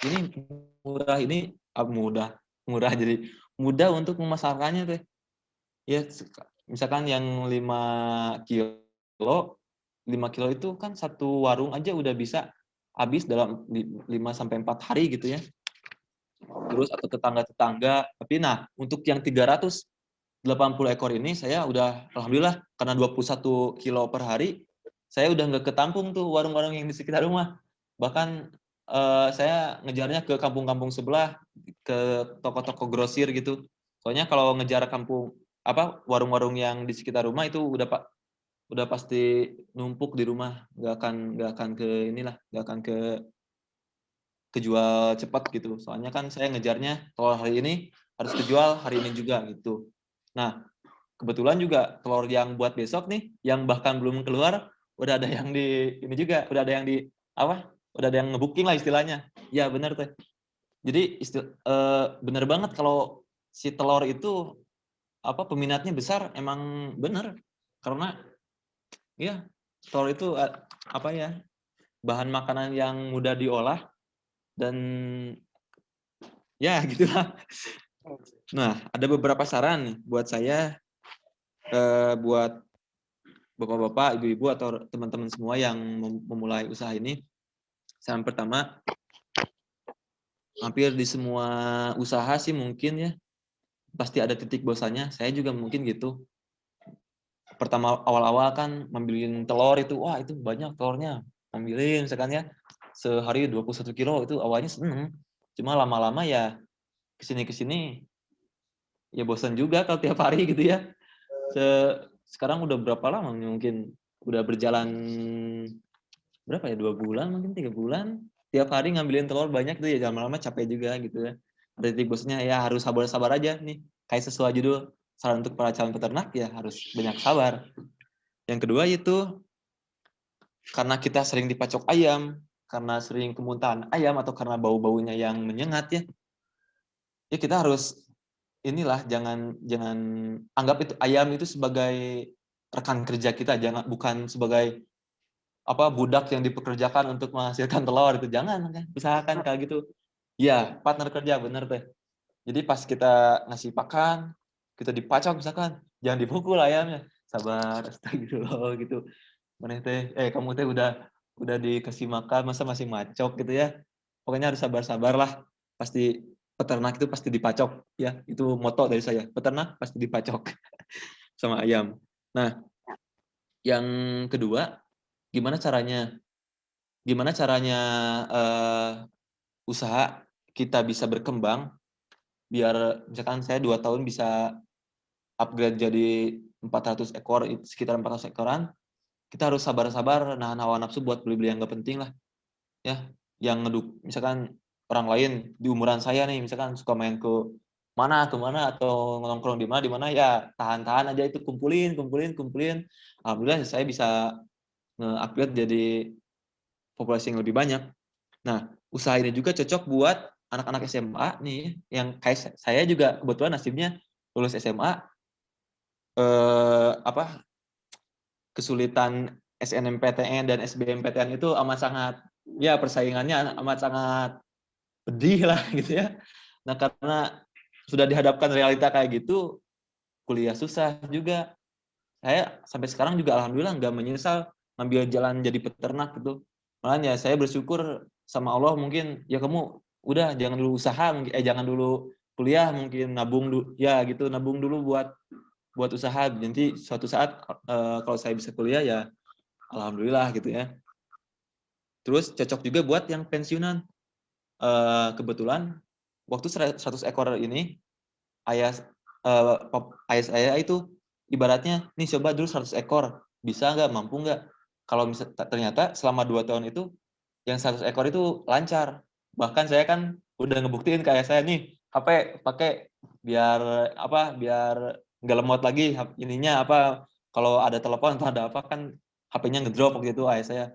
ini murah jadi mudah untuk memasarkannya teh. Ya misalkan yang 5 kilo 5 kilo itu kan 1 warung aja udah bisa habis dalam 5-4 hari gitu ya. Terus atau tetangga-tetangga. Tapi nah, untuk yang 380 ekor ini saya udah alhamdulillah karena 21 kilo per hari, saya udah nggak ketampung tuh warung-warung yang di sekitar rumah. Bahkan saya ngejarnya ke kampung-kampung sebelah, ke toko-toko grosir gitu. Soalnya kalau ngejar warung-warung yang di sekitar rumah itu udah pasti numpuk di rumah, nggak akan kejual cepat gitu. Soalnya kan saya ngejarnya telur hari ini harus kejual hari ini juga gitu. Nah, kebetulan juga telur yang buat besok nih, yang bahkan belum keluar, udah ada yang udah ada yang ngebooking lah istilahnya. Ya benar teh. Jadi benar banget kalau si telur itu peminatnya besar, emang benar. Karena ya telur itu bahan makanan yang mudah diolah dan ya gitulah. Nah, ada beberapa saran nih buat saya, buat bapak-bapak, ibu-ibu atau teman-teman semua yang memulai usaha ini. Saran pertama, hampir di semua usaha sih mungkin ya pasti ada titik bosannya. Saya juga mungkin gitu. Pertama awal-awal kan ngambilin telur itu, wah itu banyak telurnya. Ambilin misalkan ya sehari 21 kilo itu awalnya seneng. Cuma lama-lama ya kesini ya bosan juga kalau tiap hari gitu ya. Sekarang udah berapa lama mungkin udah berjalan berapa ya, 2 bulan mungkin 3 bulan tiap hari ngambilin telur banyak tuh ya, lama-lama capek juga gitu ya. Ada titik bosannya ya, harus sabar-sabar aja nih, kayak sesuai judul saran untuk para calon peternak ya harus banyak sabar. Yang kedua itu karena kita sering dipacok ayam, karena sering kemuntahan ayam atau karena bau-baunya yang menyengat ya kita harus jangan anggap itu ayam itu sebagai rekan kerja kita, bukan sebagai budak yang dipekerjakan untuk menghasilkan telur, itu jangan kan, usahakan kayak gitu. Ya, partner kerja bener teh. Jadi pas kita ngasih pakan, kita dipacok misalkan, jangan dipukul ayamnya. Sabar, astagfirullah gitu. Maneh teh, kamu teh udah dikasih makan masa masih macok gitu ya. Pokoknya harus sabar-sabar lah. Pasti peternak itu pasti dipacok ya. Itu moto dari saya. Peternak pasti dipacok sama ayam. Nah, yang kedua, gimana caranya usaha kita bisa berkembang biar misalkan saya 2 tahun bisa upgrade jadi 400 ekor, sekitar 400 ekoran, kita harus sabar-sabar nahan hawa nafsu buat beli-beli yang nggak penting lah. Ya, yang misalkan orang lain di umuran saya nih, misalkan suka main ke mana atau nongkrong di mana ya tahan-tahan aja itu, kumpulin. Alhamdulillah saya bisa nge-upgrade jadi populasi yang lebih banyak. Nah, usaha ini juga cocok buat anak-anak SMA nih, yang kayak saya juga kebetulan nasibnya lulus SMA, apa kesulitan SNMPTN dan SBMPTN itu amat sangat, ya persaingannya amat sangat pedih lah gitu ya. Nah karena sudah dihadapkan realita kayak gitu, kuliah susah juga. Saya sampai sekarang juga alhamdulillah nggak menyesal ngambil jalan jadi peternak gitu. Makanya saya bersyukur sama Allah, mungkin ya kamu udah jangan dulu usaha, jangan dulu kuliah, mungkin nabung dulu ya gitu, nabung dulu buat usaha. Nanti suatu saat kalau saya bisa kuliah ya alhamdulillah gitu ya. Terus cocok juga buat yang pensiunan. Kebetulan waktu 100 ekor ini ayah ayah saya itu ibaratnya nih coba dulu 100 ekor, bisa nggak, mampu nggak? Kalau ternyata selama 2 tahun itu yang 100 ekor itu lancar. Bahkan saya kan udah ngebuktiin ke ayah saya nih, HP pakai biar apa? Biar nggak lemot lagi ininya apa? Kalau ada telepon atau ada apa kan HP-nya ngedrop waktu itu ayah saya.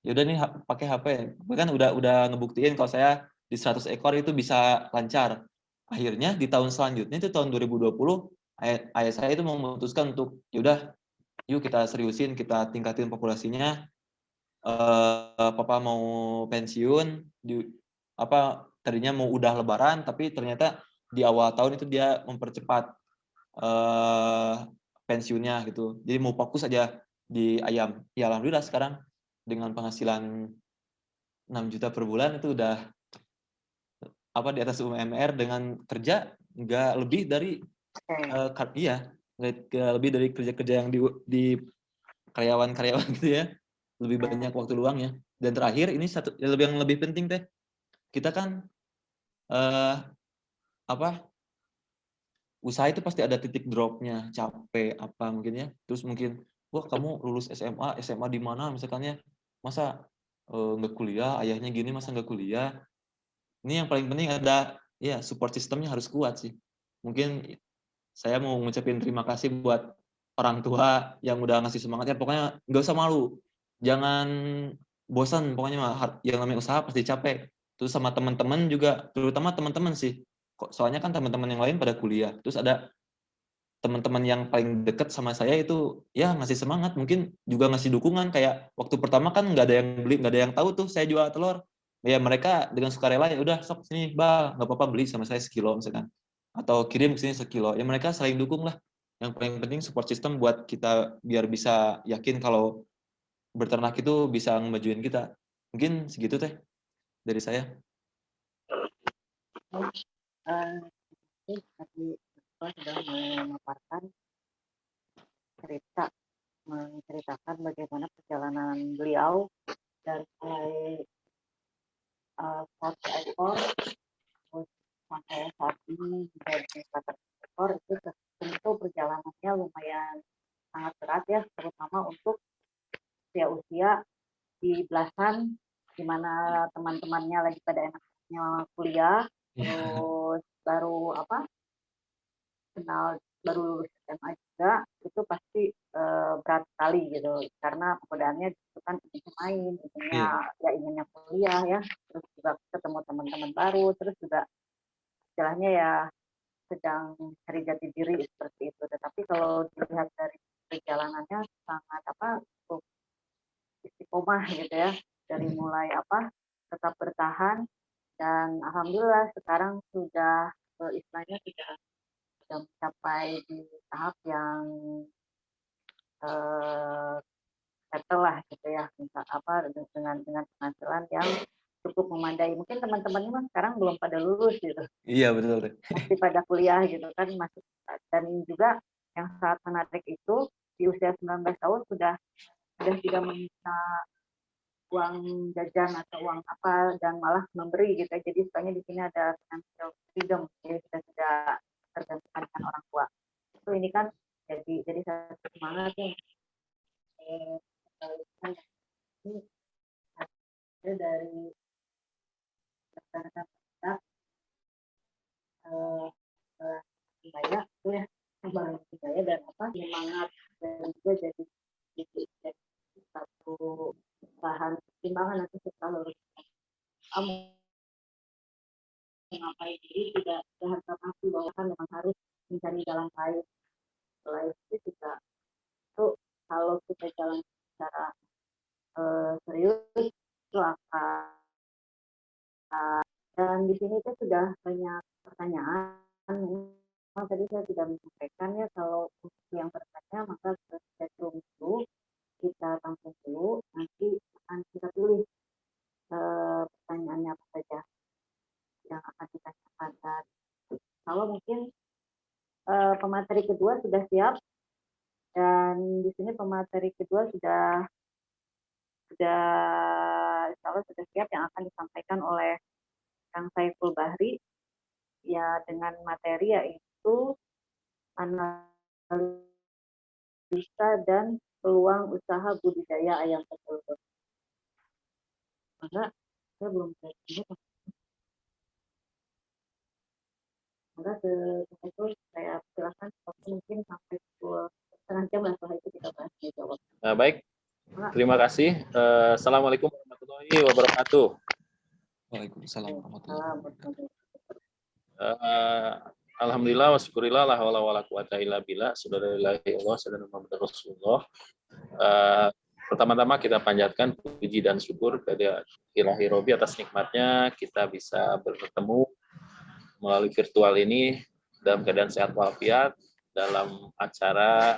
Ya udah nih pakai HP. Bahkan udah ngebuktiin kalau saya di 100 ekor itu bisa lancar. Akhirnya di tahun selanjutnya itu tahun 2020 ayah saya itu memutuskan untuk ya udah yuk kita seriusin, kita tingkatin populasinya. Papa mau pensiun tadinya mau udah lebaran tapi ternyata di awal tahun itu dia mempercepat pensiunnya gitu. Jadi mau fokus aja di ayam. Ya alhamdulillah sekarang dengan penghasilan 6 juta per bulan itu udah di atas UMR dengan kerja nggak lebih dari iya nggak lebih dari kerja-kerja yang di karyawan-karyawan gitu ya, lebih banyak waktu luangnya. Dan terakhir ini yang lebih penting teh, kita kan usaha itu pasti ada titik dropnya, capek apa mungkin ya, terus mungkin wah kamu lulus SMA di mana misalkannya, masa nggak kuliah, ayahnya gini masa nggak kuliah. Ini yang paling penting ada ya support sistemnya harus kuat sih. Mungkin saya mau ngucapin terima kasih buat orang tua yang udah ngasih semangat ya, pokoknya nggak usah malu, jangan bosan, pokoknya yang namanya usaha pasti capek. Terus sama teman-teman juga, terutama teman-teman sih, soalnya kan teman-teman yang lain pada kuliah, terus ada teman-teman yang paling deket sama saya itu ya ngasih semangat, mungkin juga ngasih dukungan. Kayak waktu pertama kan nggak ada yang beli, nggak ada yang tahu tuh saya jual telur, ya mereka dengan sukarela ya udah sok sini bal, nggak apa-apa beli sama saya sekilo misalkan, atau kirim ke sini sekilo, ya mereka saling dukung lah. Yang paling penting support system buat kita biar bisa yakin kalau berternak itu bisa ngemajuin kita. Mungkin segitu teh dari saya. Tadi sudah memaparkan menceritakan bagaimana perjalanan beliau dari mulai 1 ekor terus sampai saat ini menjadi 400 ekor. Itu tentu perjalanannya lumayan sangat berat ya, terutama untuk usia-usia di belasan, di mana teman-temannya lagi pada enaknya kuliah, terus baru baru lulus SMA juga, itu pasti berat sekali gitu, karena perbedaannya itu kan ingin main, inginnya kuliah ya, terus juga ketemu teman-teman baru, terus juga istilahnya ya sedang cari jati diri seperti itu. Tetapi kalau dilihat dari perjalanannya sangat cukup istiqomah gitu ya, dari mulai tetap bertahan, dan alhamdulillah sekarang sudah istilahnya sudah mencapai di tahap yang settle lah gitu ya, dengan penghasilan yang cukup memadai. Mungkin teman-temannya mas sekarang belum pada lulus gitu, Iya betul. masih pada kuliah gitu kan, masih. Dan juga yang sangat menarik itu di usia 19 tahun sudah tidak meminta uang jajan atau uang dan malah memberi gitu ya. Jadi sebenarnya di sini ada financial freedom, jadi kita tidak tergantung dengan orang tua. Itu ini kan jadi satu semangat ya. Ini hasil dari rekan-rekan kita budaya itu ya, bangun budaya dan semangat, dan juga jadi satu bahan pertimbangan nanti kita lulus mengapai diri, tidak harga mati bahwa kan memang harus mencari jalan lain. setelah itu juga itu kalau kita jalan secara serius itu akan, dan di sini itu sudah banyak pertanyaan. Memang tadi saya tidak menyampaikan ya, kalau untuk yang bertanya maka kita turun dulu, kita tampung dulu, nanti akan kita pilih pertanyaannya apa saja yang akan ditanyakan. Dan kalau mungkin pemateri kedua sudah siap, dan di sini pemateri kedua sudah insya Allah sudah siap, yang akan disampaikan oleh Kang Saiful Bahri ya, dengan materi yaitu analisa dan peluang usaha budidaya ayam petelur. Maka saya belum ini. Maka itu saya silakan, mungkin sampai setengah jam lah, setelah itu kita bahas dijawab. Baik, terima kasih. Assalamualaikum warahmatullahi wabarakatuh. Waalaikumsalam warahmatullahi wabarakatuh. Alhamdulillah wa syukurillah la haula wala quwata illa billah, subhanallahi Allah sallallahu Muhammad Rasulullah. Pertama-tama kita panjatkan puji dan syukur kepada Ilahi Robi atas nikmatnya kita bisa bertemu melalui virtual ini dalam keadaan sehat walafiat dalam acara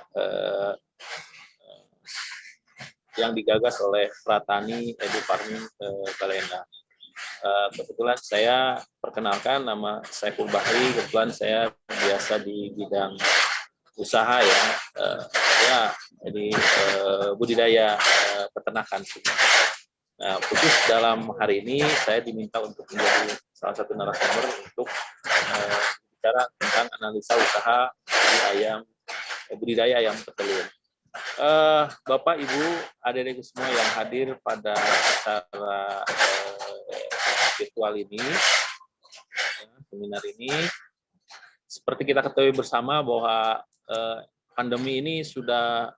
yang digagas oleh Pratani Edu Farming Balenda. Kebetulan saya perkenalkan, nama Saiful Bahri. Kebetulan saya biasa di bidang usaha ya, jadi budidaya peternakan. Nah, khusus dalam hari ini saya diminta untuk menjadi salah satu narasumber untuk bicara tentang analisa usaha budidaya ayam petelur. Bapak, Ibu, adik-adik semua yang hadir pada acara virtual ini, seminar ini, seperti kita ketahui bersama bahwa pandemi ini sudah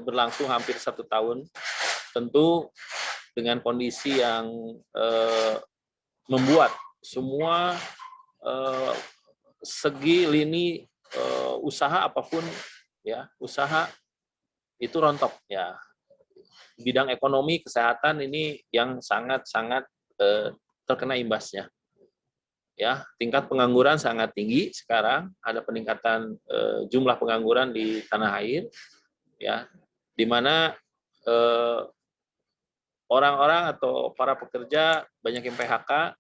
berlangsung hampir 1 tahun, tentu dengan kondisi yang membuat semua segi lini usaha apapun ya, usaha itu rontok ya. Bidang ekonomi, kesehatan ini yang sangat-sangat terkena imbasnya. Ya, tingkat pengangguran sangat tinggi sekarang, ada peningkatan jumlah pengangguran di tanah air ya, di mana orang-orang atau para pekerja banyak yang PHK,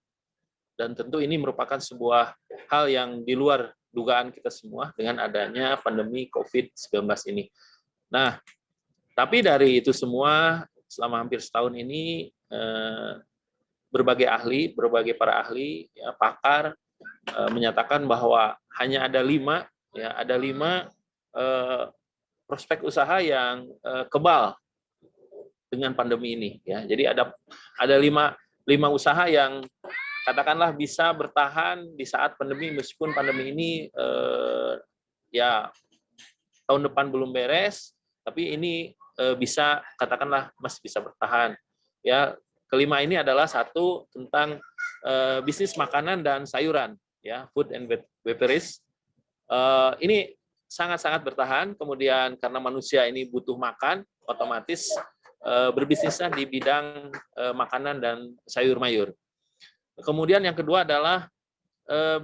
dan tentu ini merupakan sebuah hal yang di luar dugaan kita semua dengan adanya pandemi COVID-19 ini. Nah, tapi dari itu semua, selama hampir setahun ini, berbagai para ahli, ya, pakar, menyatakan bahwa hanya ada 5 prospek usaha yang kebal dengan pandemi ini. Ya, jadi ada 5 usaha yang katakanlah bisa bertahan di saat pandemi, meskipun pandemi ini ya tahun depan belum beres, tapi ini bisa katakanlah masih bisa bertahan. Ya, kelima ini adalah satu tentang bisnis makanan dan sayuran, ya, food and beverage. Ini sangat-sangat bertahan. Kemudian karena manusia ini butuh makan, otomatis berbisnisnya di bidang makanan dan sayur mayur. Kemudian yang kedua adalah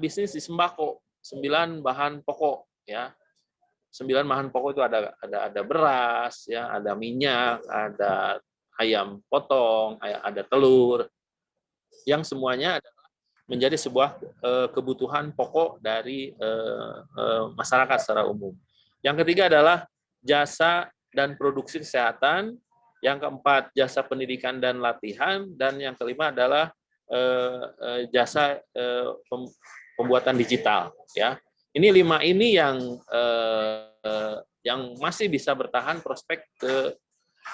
bisnis di sembako, 9 bahan pokok, ya. 9 bahan pokok itu ada beras, ya, ada minyak, ada ayam potong, ada telur, yang semuanya adalah menjadi sebuah kebutuhan pokok dari masyarakat secara umum. Yang ketiga adalah jasa dan produksi kesehatan, yang keempat jasa pendidikan dan latihan, dan yang kelima adalah jasa pembuatan digital. Ya, ini 5 ini yang masih bisa bertahan prospek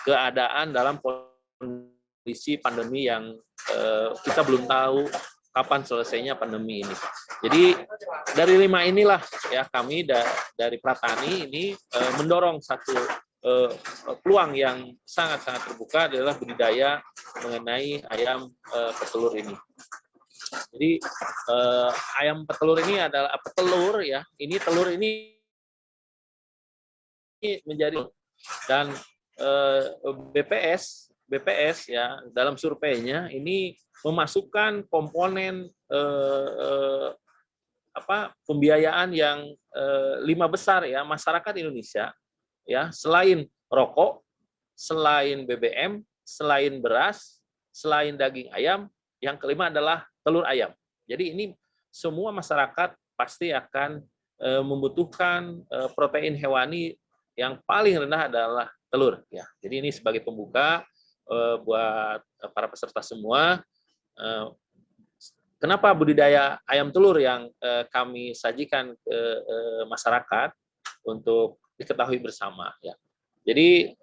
keadaan dalam kondisi pandemi yang kita belum tahu kapan selesainya pandemi ini. Jadi dari 5 inilah ya kami dari Pratani ini mendorong satu peluang yang sangat-sangat terbuka adalah budidaya mengenai ayam petelur ini. Jadi ayam petelur ini adalah petelur ya. Ini telur ini menjadi, dan BPS ya dalam surveinya ini memasukkan komponen pembiayaan yang 5 besar ya masyarakat Indonesia ya, selain rokok, selain BBM, selain beras, selain daging ayam, yang kelima adalah telur ayam. Jadi ini semua masyarakat pasti akan membutuhkan protein hewani, yang paling rendah adalah telur ya. Jadi ini sebagai pembuka buat para peserta semua. Kenapa budidaya ayam telur yang kami sajikan ke masyarakat untuk diketahui bersama ya. Jadi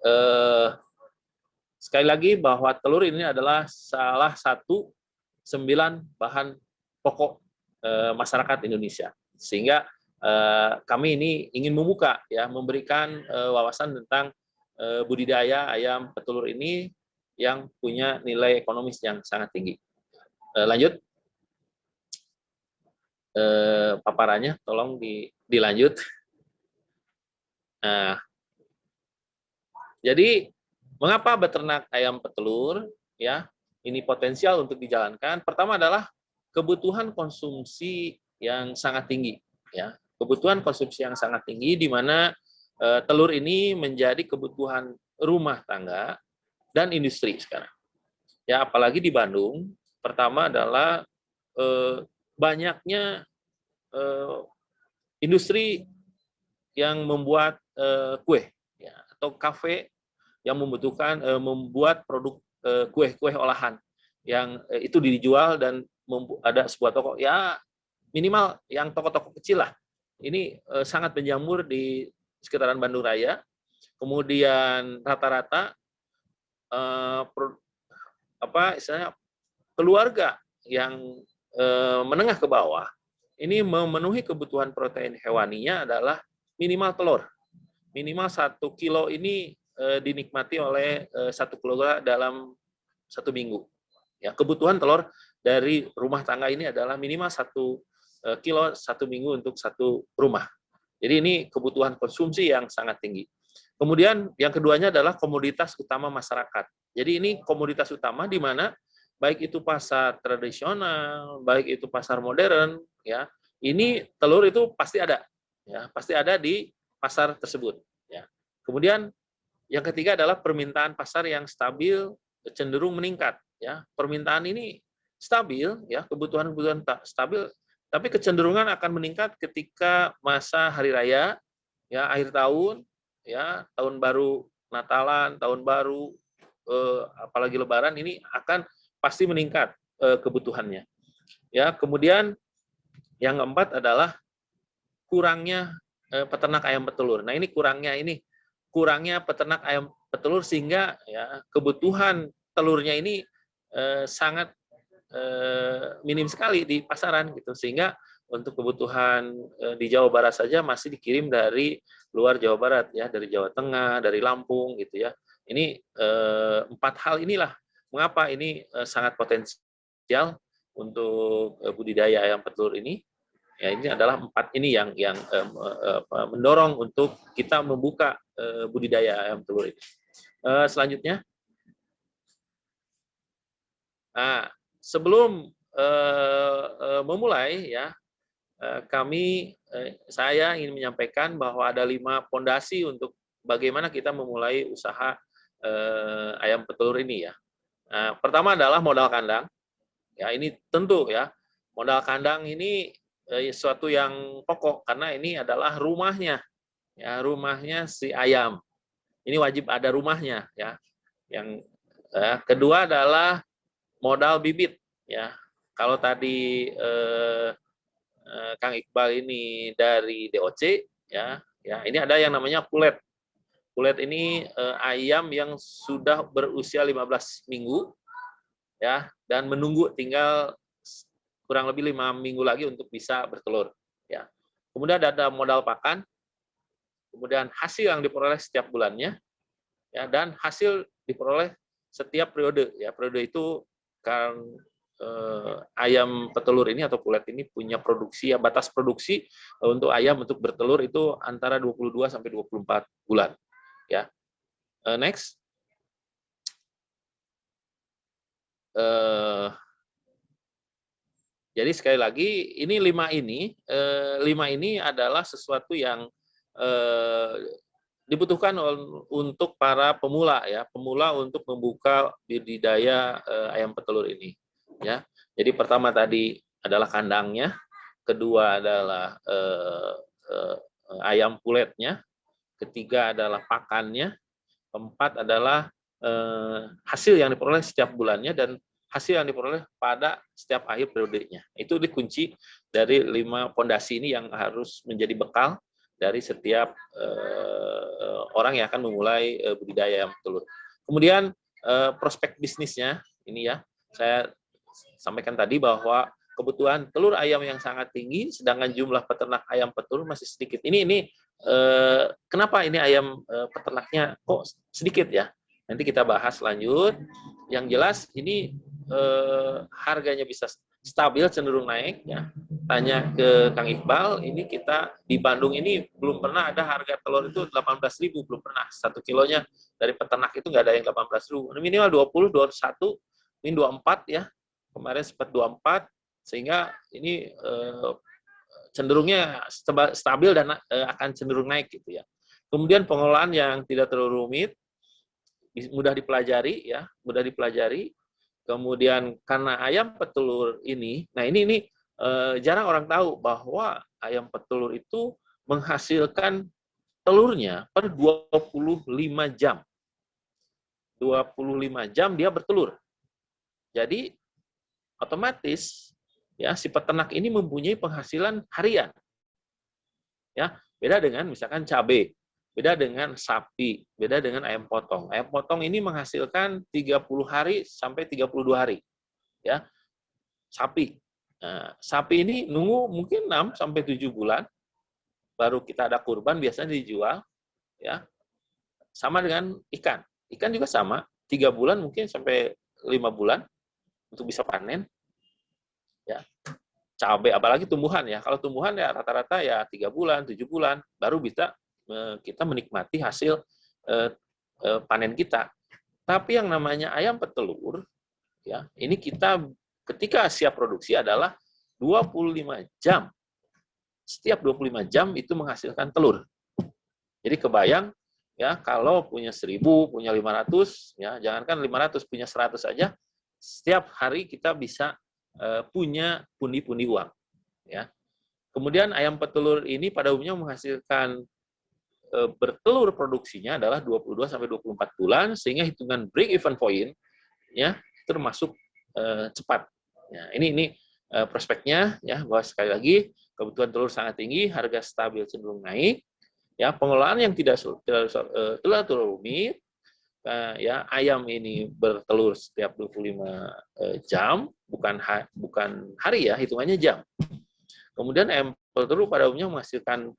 sekali lagi bahwa telur ini adalah salah satu 9 bahan pokok masyarakat Indonesia, sehingga kami ini ingin membuka ya, memberikan wawasan tentang budidaya ayam petelur ini yang punya nilai ekonomis yang sangat tinggi. Lanjut. Paparannya tolong dilanjut. Nah, jadi mengapa beternak ayam petelur ya ini potensial untuk dijalankan? Pertama adalah kebutuhan konsumsi yang sangat tinggi ya, kebutuhan konsumsi yang sangat tinggi, di mana telur ini menjadi kebutuhan rumah tangga dan industri sekarang ya, apalagi di Bandung. Pertama adalah banyaknya industri yang membuat kue ya, atau kafe yang membutuhkan membuat produk kue-kue olahan yang itu dijual, dan ada sebuah toko ya, minimal yang toko-toko kecil lah. Ini sangat menjamur di sekitaran Bandung Raya. Kemudian rata-rata istilahnya keluarga yang menengah ke bawah ini memenuhi kebutuhan protein hewaninya adalah minimal telur. Minimal 1 kilo ini dinikmati oleh 1 keluarga dalam 1 minggu. Ya, kebutuhan telur dari rumah tangga ini adalah minimal 1 kilo 1 minggu untuk 1 rumah. Jadi ini kebutuhan konsumsi yang sangat tinggi. Kemudian yang keduanya adalah komoditas utama masyarakat. Jadi ini komoditas utama di mana baik itu pasar tradisional, baik itu pasar modern, ya, ini telur itu pasti ada, ya, pasti ada di pasar tersebut. Ya. Kemudian yang ketiga adalah permintaan pasar yang stabil, cenderung meningkat. Ya, permintaan ini stabil, ya, kebutuhan-kebutuhan stabil, tapi kecenderungan akan meningkat ketika masa hari raya, ya, akhir tahun, ya, tahun baru Natalan, tahun baru, apalagi Lebaran, ini akan pasti meningkat kebutuhannya. Ya, kemudian yang keempat adalah kurangnya peternak ayam petelur. Nah, ini kurangnya peternak ayam petelur, sehingga ya kebutuhan telurnya ini sangat minim sekali di pasaran gitu, sehingga untuk kebutuhan di Jawa Barat saja masih dikirim dari luar Jawa Barat ya, dari Jawa Tengah, dari Lampung gitu ya. Ini 4 hal inilah mengapa ini sangat potensial untuk budidaya ayam petelur ini. Ya, ini adalah 4 ini yang mendorong untuk kita membuka budidaya ayam telur ini. Selanjutnya, nah, sebelum memulai ya, saya ingin menyampaikan bahwa ada 5 fondasi untuk bagaimana kita memulai usaha ayam petelur ini ya. Nah, pertama adalah modal kandang. Ya, ini tentu ya, modal kandang ini sesuatu yang pokok karena ini adalah rumahnya, ya, rumahnya si ayam. Ini wajib ada rumahnya ya. Yang kedua adalah modal bibit ya. Kalau tadi Kang Iqbal ini dari DOC ya, ini ada yang namanya pulet. Pulet ini ayam yang sudah berusia 15 minggu ya, dan menunggu tinggal kurang lebih 5 minggu lagi untuk bisa bertelur ya. Kemudian ada modal pakan, kemudian hasil yang diperoleh setiap bulannya ya, dan hasil diperoleh setiap periode ya. Periode itu kan ayam petelur ini atau pulet ini punya produksi, ya batas produksi untuk ayam untuk bertelur itu antara 22 sampai 24 bulan. Ya, next. Jadi sekali lagi ini 5 ini adalah sesuatu yang dibutuhkan untuk para pemula, ya, pemula untuk membuka budidaya ayam petelur ini. Ya, jadi pertama tadi adalah kandangnya, kedua adalah ayam puletnya, ketiga adalah pakannya, keempat adalah hasil yang diperoleh setiap bulannya, dan hasil yang diperoleh pada setiap akhir periodenya. Itu dikunci dari 5 fondasi ini yang harus menjadi bekal dari setiap orang yang akan memulai budidaya ayam petelur. Kemudian prospek bisnisnya ini, ya, saya sampaikan tadi bahwa kebutuhan telur ayam yang sangat tinggi, sedangkan jumlah peternak ayam petelur masih sedikit. Ini kenapa ini ayam peternaknya kok sedikit, ya? Nanti kita bahas lanjut. Yang jelas ini harganya bisa stabil, cenderung naik, ya. Tanya ke Kang Iqbal, ini kita di Bandung ini belum pernah ada harga telur itu 18.000, belum pernah. 1 kilonya dari peternak itu nggak ada yang 18.000. Minimal 20, 21, ini 24, ya. Kemarin sempat 24, sehingga ini cenderungnya stabil dan akan cenderung naik, gitu, ya. Kemudian pengelolaan yang tidak terlalu rumit, mudah dipelajari, ya, mudah dipelajari. Kemudian karena ayam petelur ini, nah ini jarang orang tahu bahwa ayam petelur itu menghasilkan telurnya per 25 jam. 25 jam dia bertelur. Jadi otomatis, ya, si peternak ini mempunyai penghasilan harian. Ya, beda dengan misalkan cabai, beda dengan sapi, beda dengan ayam potong. Ayam potong ini menghasilkan 30 hari sampai 32 hari. Ya. Sapi. Nah, sapi ini nunggu mungkin 6 sampai 7 bulan baru kita ada kurban, biasanya dijual, ya. Sama dengan ikan. Ikan juga sama, 3 bulan mungkin sampai 5 bulan untuk bisa panen. Ya. Cabai, apalagi tumbuhan, ya. Kalau tumbuhan ya rata-rata ya 3 bulan, 7 bulan baru bisa kita menikmati hasil panen kita. Tapi yang namanya ayam petelur, ya, ini kita ketika siap produksi adalah 25 jam. Setiap 25 jam itu menghasilkan telur. Jadi kebayang, ya, kalau punya 1.000, punya 500, ya, jangankan 500, punya 100 saja, setiap hari kita bisa punya pundi-pundi uang, ya. Kemudian ayam petelur ini pada umumnya menghasilkan bertelur produksinya adalah 22 sampai 24 bulan, sehingga hitungan break even point, ya, termasuk cepat. Ya, ini prospeknya, ya, bahwa sekali lagi kebutuhan telur sangat tinggi, harga stabil cenderung naik, ya, pengelolaan yang tidak terlalu rumit, ya, ayam ini bertelur setiap 25 jam, bukan hari, ya, hitungannya jam. Kemudian ayam petelur pada umumnya menghasilkan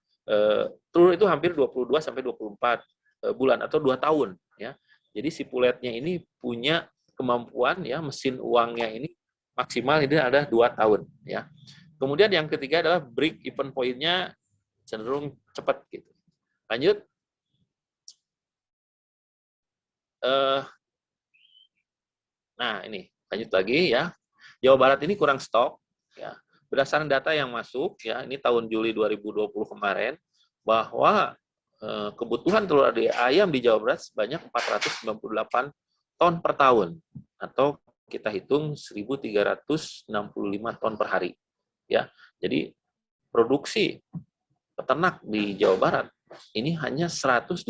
telur itu hampir 22 sampai 24 bulan atau 2 tahun, ya. Jadi si puletnya ini punya kemampuan, ya, mesin uangnya ini maksimal ini ada 2 tahun, ya. Kemudian yang ketiga adalah break even point-nya cenderung cepat, gitu. Lanjut. Nah, ini lanjut lagi, ya. Jawa Barat ini kurang stok, ya. Berdasarkan data yang masuk, ya, ini tahun Juli 2020 kemarin, bahwa kebutuhan telur ayam di Jawa Barat sebanyak 498 ton per tahun, atau kita hitung 1.365 ton per hari, ya. Jadi produksi peternak di Jawa Barat ini hanya 188.000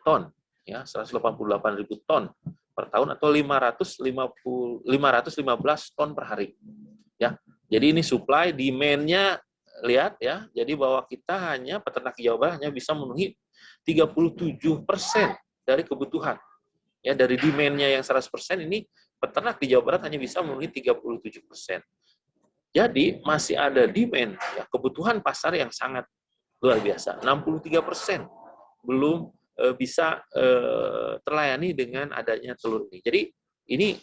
ton, ya, 188.000 ton per tahun atau 515 ton per hari, ya. Jadi ini supply, demand-nya lihat, ya. Jadi bahwa kita hanya peternak Jawa Barat hanya bisa memenuhi 37% dari kebutuhan, ya, dari demand-nya yang 100%, ini peternak di Jawa Barat hanya bisa memenuhi 37%. Jadi masih ada demand, ya, kebutuhan pasar yang sangat luar biasa. 63% belum bisa terlayani dengan adanya telur ini. Jadi ini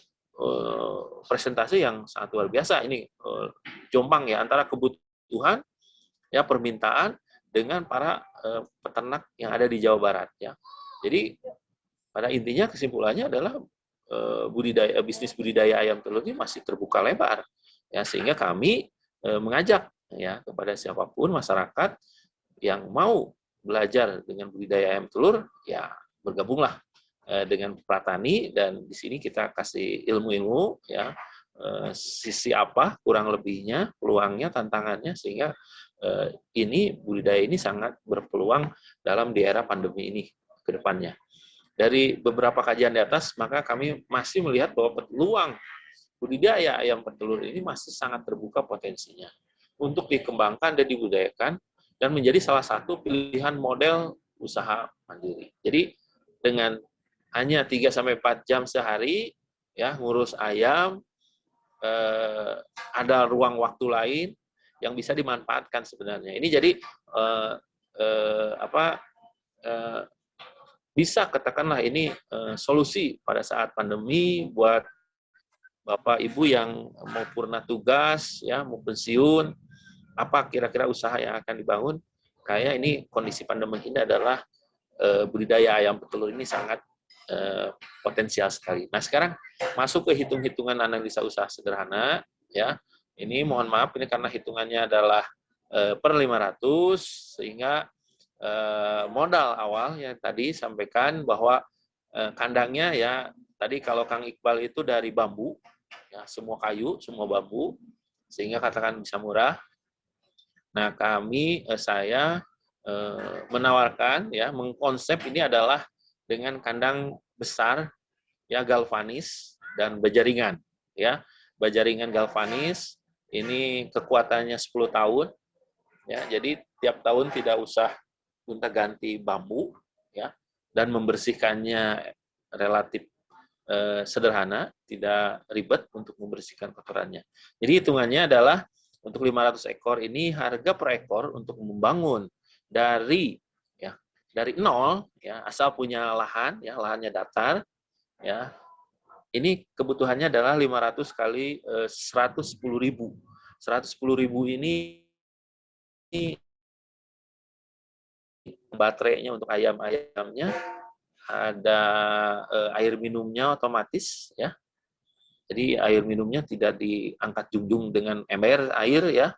presentasi yang sangat luar biasa. Ini jompang ya antara kebutuhan ya permintaan dengan para peternak yang ada di Jawa Barat ya. Jadi pada intinya kesimpulannya adalah bisnis budidaya ayam telur ini masih terbuka lebar ya, sehingga kami mengajak ya kepada siapapun masyarakat yang mau belajar dengan budidaya ayam telur ya bergabunglah dengan Pratani, dan di sini kita kasih ilmu-ilmu ya sisi apa kurang lebihnya, peluangnya, tantangannya, sehingga ini budidaya ini sangat berpeluang dalam di era pandemi ini ke depannya. Dari beberapa kajian di atas, maka kami masih melihat bahwa peluang budidaya ayam petelur ini masih sangat terbuka potensinya untuk dikembangkan dan dibudidayakan dan menjadi salah satu pilihan model usaha mandiri. Jadi dengan hanya 3-4 jam sehari ya ngurus ayam, ada ruang waktu lain yang bisa dimanfaatkan sebenarnya. Ini jadi bisa katakanlah ini solusi pada saat pandemi buat Bapak Ibu yang mau purna tugas ya, mau pensiun, apa kira-kira usaha yang akan dibangun. Kayak ini kondisi pandemi ini adalah budidaya ayam petelur ini sangat potensial sekali. Nah, sekarang masuk ke hitung-hitungan analisa usaha sederhana ya. Ini mohon maaf ini karena hitungannya adalah per 500, sehingga modal awal yang tadi sampaikan bahwa kandangnya ya tadi kalau Kang Iqbal itu dari bambu ya, semua kayu, semua bambu, sehingga katakan bisa murah. Nah, saya menawarkan ya, mengkonsep ini adalah dengan kandang besar ya, galvanis dan bajaringan ya. Bajaringan galvanis ini kekuatannya 10 tahun ya. Jadi tiap tahun tidak usah gonta-ganti bambu ya, dan membersihkannya relatif sederhana, tidak ribet untuk membersihkan kotorannya. Jadi hitungannya adalah untuk 500 ekor ini harga per ekor untuk membangun dari nol ya, asal punya lahan ya, lahannya datar ya. Ini kebutuhannya adalah 500 kali 110.000. 110.000 ini baterainya untuk ayam-ayamnya, ada air minumnya otomatis ya. Jadi air minumnya tidak diangkat junjung dengan ember air ya.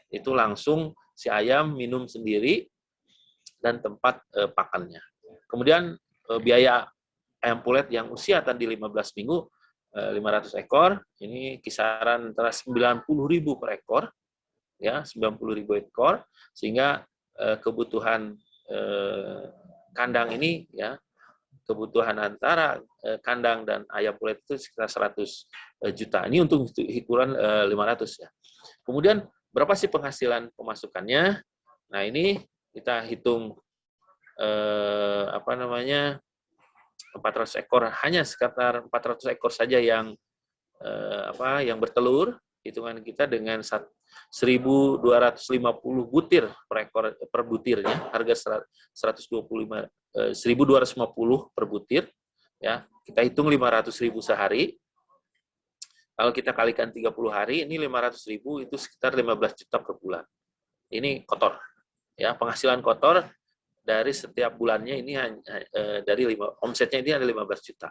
Itu langsung si ayam minum sendiri dan tempat pakannya. Kemudian biaya ayam pulet yang usia tadi 15 minggu 500 ekor ini kisaran antara 90.000 per ekor ya, 90.000 ekor, sehingga kebutuhan kandang ini ya, kebutuhan antara kandang dan ayam pulet itu sekitar 100 juta. Ini untuk hitungan 500 ya. Kemudian berapa sih penghasilan pemasukannya? Nah, ini kita hitung 400 ekor, hanya sekitar 400 ekor saja yang bertelur. Hitungan kita dengan 1.250 butir per ekor per butirnya, harga 1.250 per butir ya. Kita hitung 500.000 sehari. Kalau kita kalikan 30 hari, ini 500.000 itu sekitar 15 juta per bulan. Ini kotor ya, penghasilan kotor dari setiap bulannya ini dari omsetnya ini ada 15 juta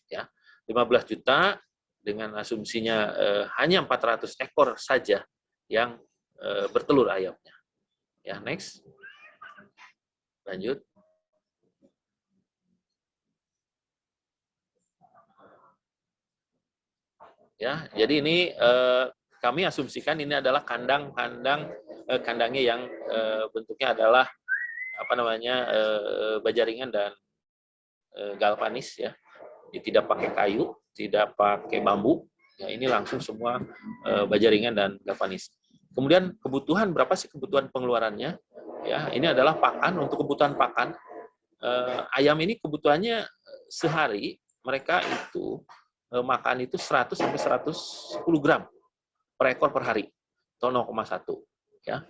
ya. 15 juta dengan asumsinya hanya 400 ekor saja yang bertelur ayamnya. Ya, next. Lanjut. Ya, jadi ini kami asumsikan ini adalah kandangnya yang bentuknya adalah bajaringan dan galvanis ya. Tidak pakai kayu, tidak pakai bambu. Ya, ini langsung semua bajaringan dan galvanis. Kemudian kebutuhan, berapa sih kebutuhan pengeluarannya? Ya, ini adalah pakan, untuk kebutuhan pakan. Ayam ini kebutuhannya sehari mereka itu makan itu 100 sampai 110 gram per ekor per hari. Atau 0,1 ya.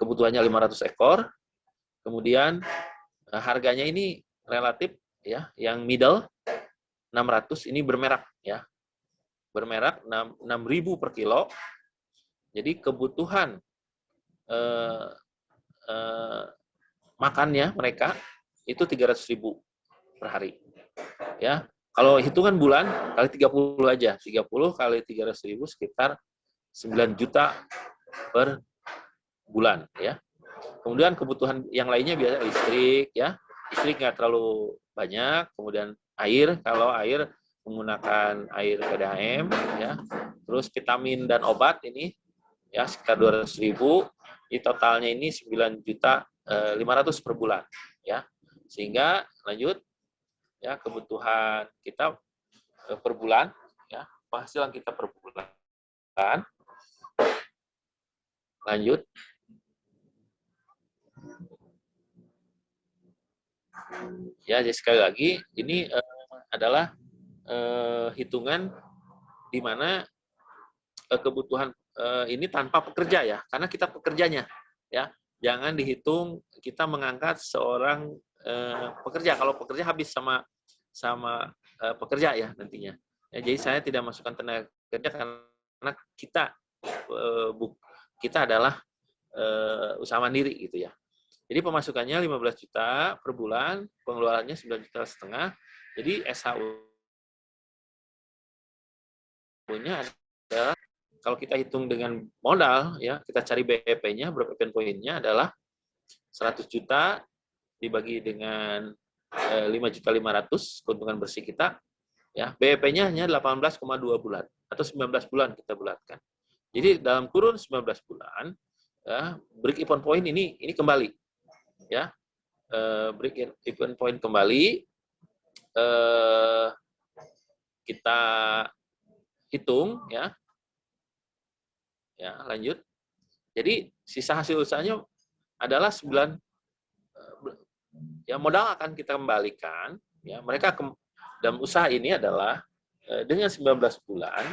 Kebutuhannya 500 ekor. Kemudian harganya ini relatif ya, yang middle 600 ini bermerak ya. Bermerak 6.000 per kilo. Jadi kebutuhan makannya mereka itu 300.000 per hari. Ya. Kalau hitungan bulan kali 30 aja. 30 kali 300.000 sekitar 9 juta per bulan ya. Kemudian kebutuhan yang lainnya biasa listrik ya. Listrik nggak terlalu banyak, kemudian air, kalau air menggunakan air PDAM ya. Terus vitamin dan obat ini ya sekitar 200.000, di totalnya ini 9.500.000 per bulan ya. Sehingga lanjut ya kebutuhan kita per bulan ya, penghasilan kita per bulan. Lanjut. Ya, jadi sekali lagi ini adalah hitungan di mana kebutuhan ini tanpa pekerja ya, karena kita pekerjanya ya. Jangan dihitung kita mengangkat seorang pekerja. Kalau pekerja habis sama pekerja ya nantinya. Ya, jadi saya tidak masukkan tenaga kerja karena kita adalah usaha mandiri gitu ya. Jadi pemasukannya 15 juta per bulan, pengeluarannya 9,5 juta. Jadi SHU-nya adalah kalau kita hitung dengan modal ya, kita cari BEP-nya, break-even point-nya adalah 100 juta dibagi dengan 5.500.000 keuntungan bersih kita ya. BEP-nya hanya 18,2 bulan atau 19 bulan kita bulatkan. Jadi dalam kurun 19 bulan ya, break-even point ini kembali ya, break-even point kembali, kita hitung ya, lanjut. Jadi sisa hasil usahanya adalah 9, ya modal akan kita kembalikan ya. Mereka dalam usaha ini adalah dengan 19 bulan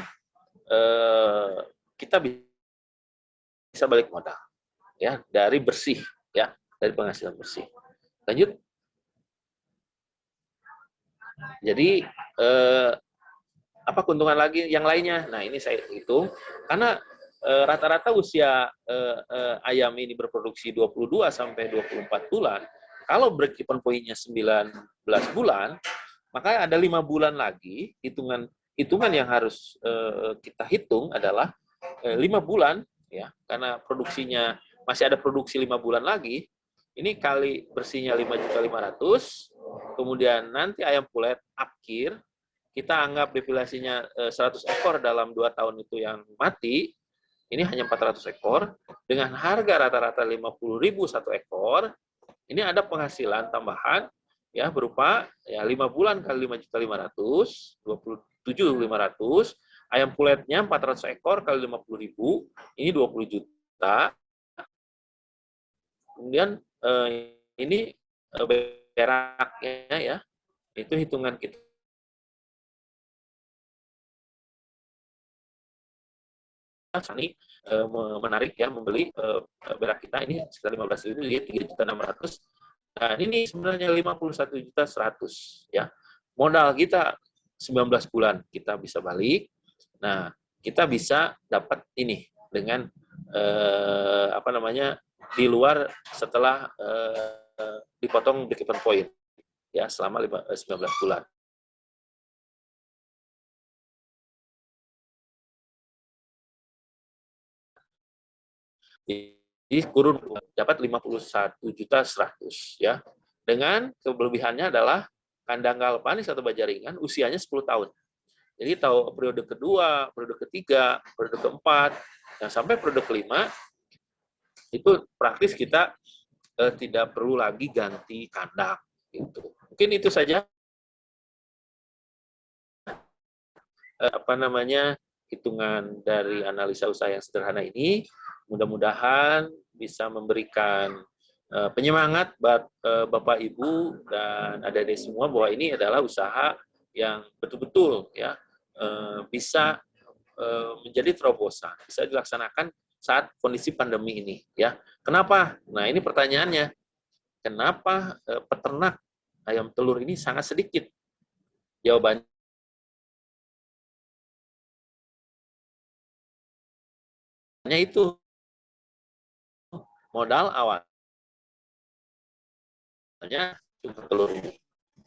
kita bisa balik modal ya, dari bersih ya, dari penghasilan bersih. Lanjut. Jadi apa keuntungan lagi yang lainnya? Nah, ini saya hitung karena rata-rata usia ayam ini berproduksi 22 sampai 24 bulan. Kalau break even point-nya 19 bulan, maka ada 5 bulan lagi. Hitungan yang harus kita hitung adalah 5 bulan ya, karena produksinya masih ada produksi 5 bulan lagi. Ini kali bersihnya 5.500.000, kemudian nanti ayam pulet akhir, kita anggap populasinya 100 ekor dalam 2 tahun itu yang mati, ini hanya 400 ekor, dengan harga rata-rata 50.000 satu ekor, ini ada penghasilan tambahan ya berupa ya 5 bulan kali 5.500.000, 27.500, ayam puletnya 400 ekor kali 50.000, ini 20 juta. Kemudian ini beraknya ya, itu hitungan kita Sani menarik ya, membeli berak kita ini sekitar 15.000, jadi 3.600.000. Nah, ini sebenarnya 51.100.000 ya. Modal kita 19 bulan kita bisa balik. Nah, kita bisa dapat ini dengan di luar setelah dipotong break-even point ya selama 19 bulan. Jadi kurun dapat 51.100.000 ya. Dengan kelebihannya adalah kandang galvanis atau bajaringan usianya 10 tahun. Jadi tahu periode kedua, periode ketiga, periode keempat, dan sampai periode kelima itu praktis kita tidak perlu lagi ganti kandang gitu. Mungkin itu saja hitungan dari analisa usaha yang sederhana ini. Mudah-mudahan bisa memberikan penyemangat buat Bapak Ibu dan adik-adik semua bahwa ini adalah usaha yang betul-betul ya bisa menjadi terobosan, bisa dilaksanakan saat kondisi pandemi ini ya. Kenapa? Nah, ini pertanyaannya. Kenapa peternak ayam telur ini sangat sedikit? Jawabannya itu modal awalnya cuma telur.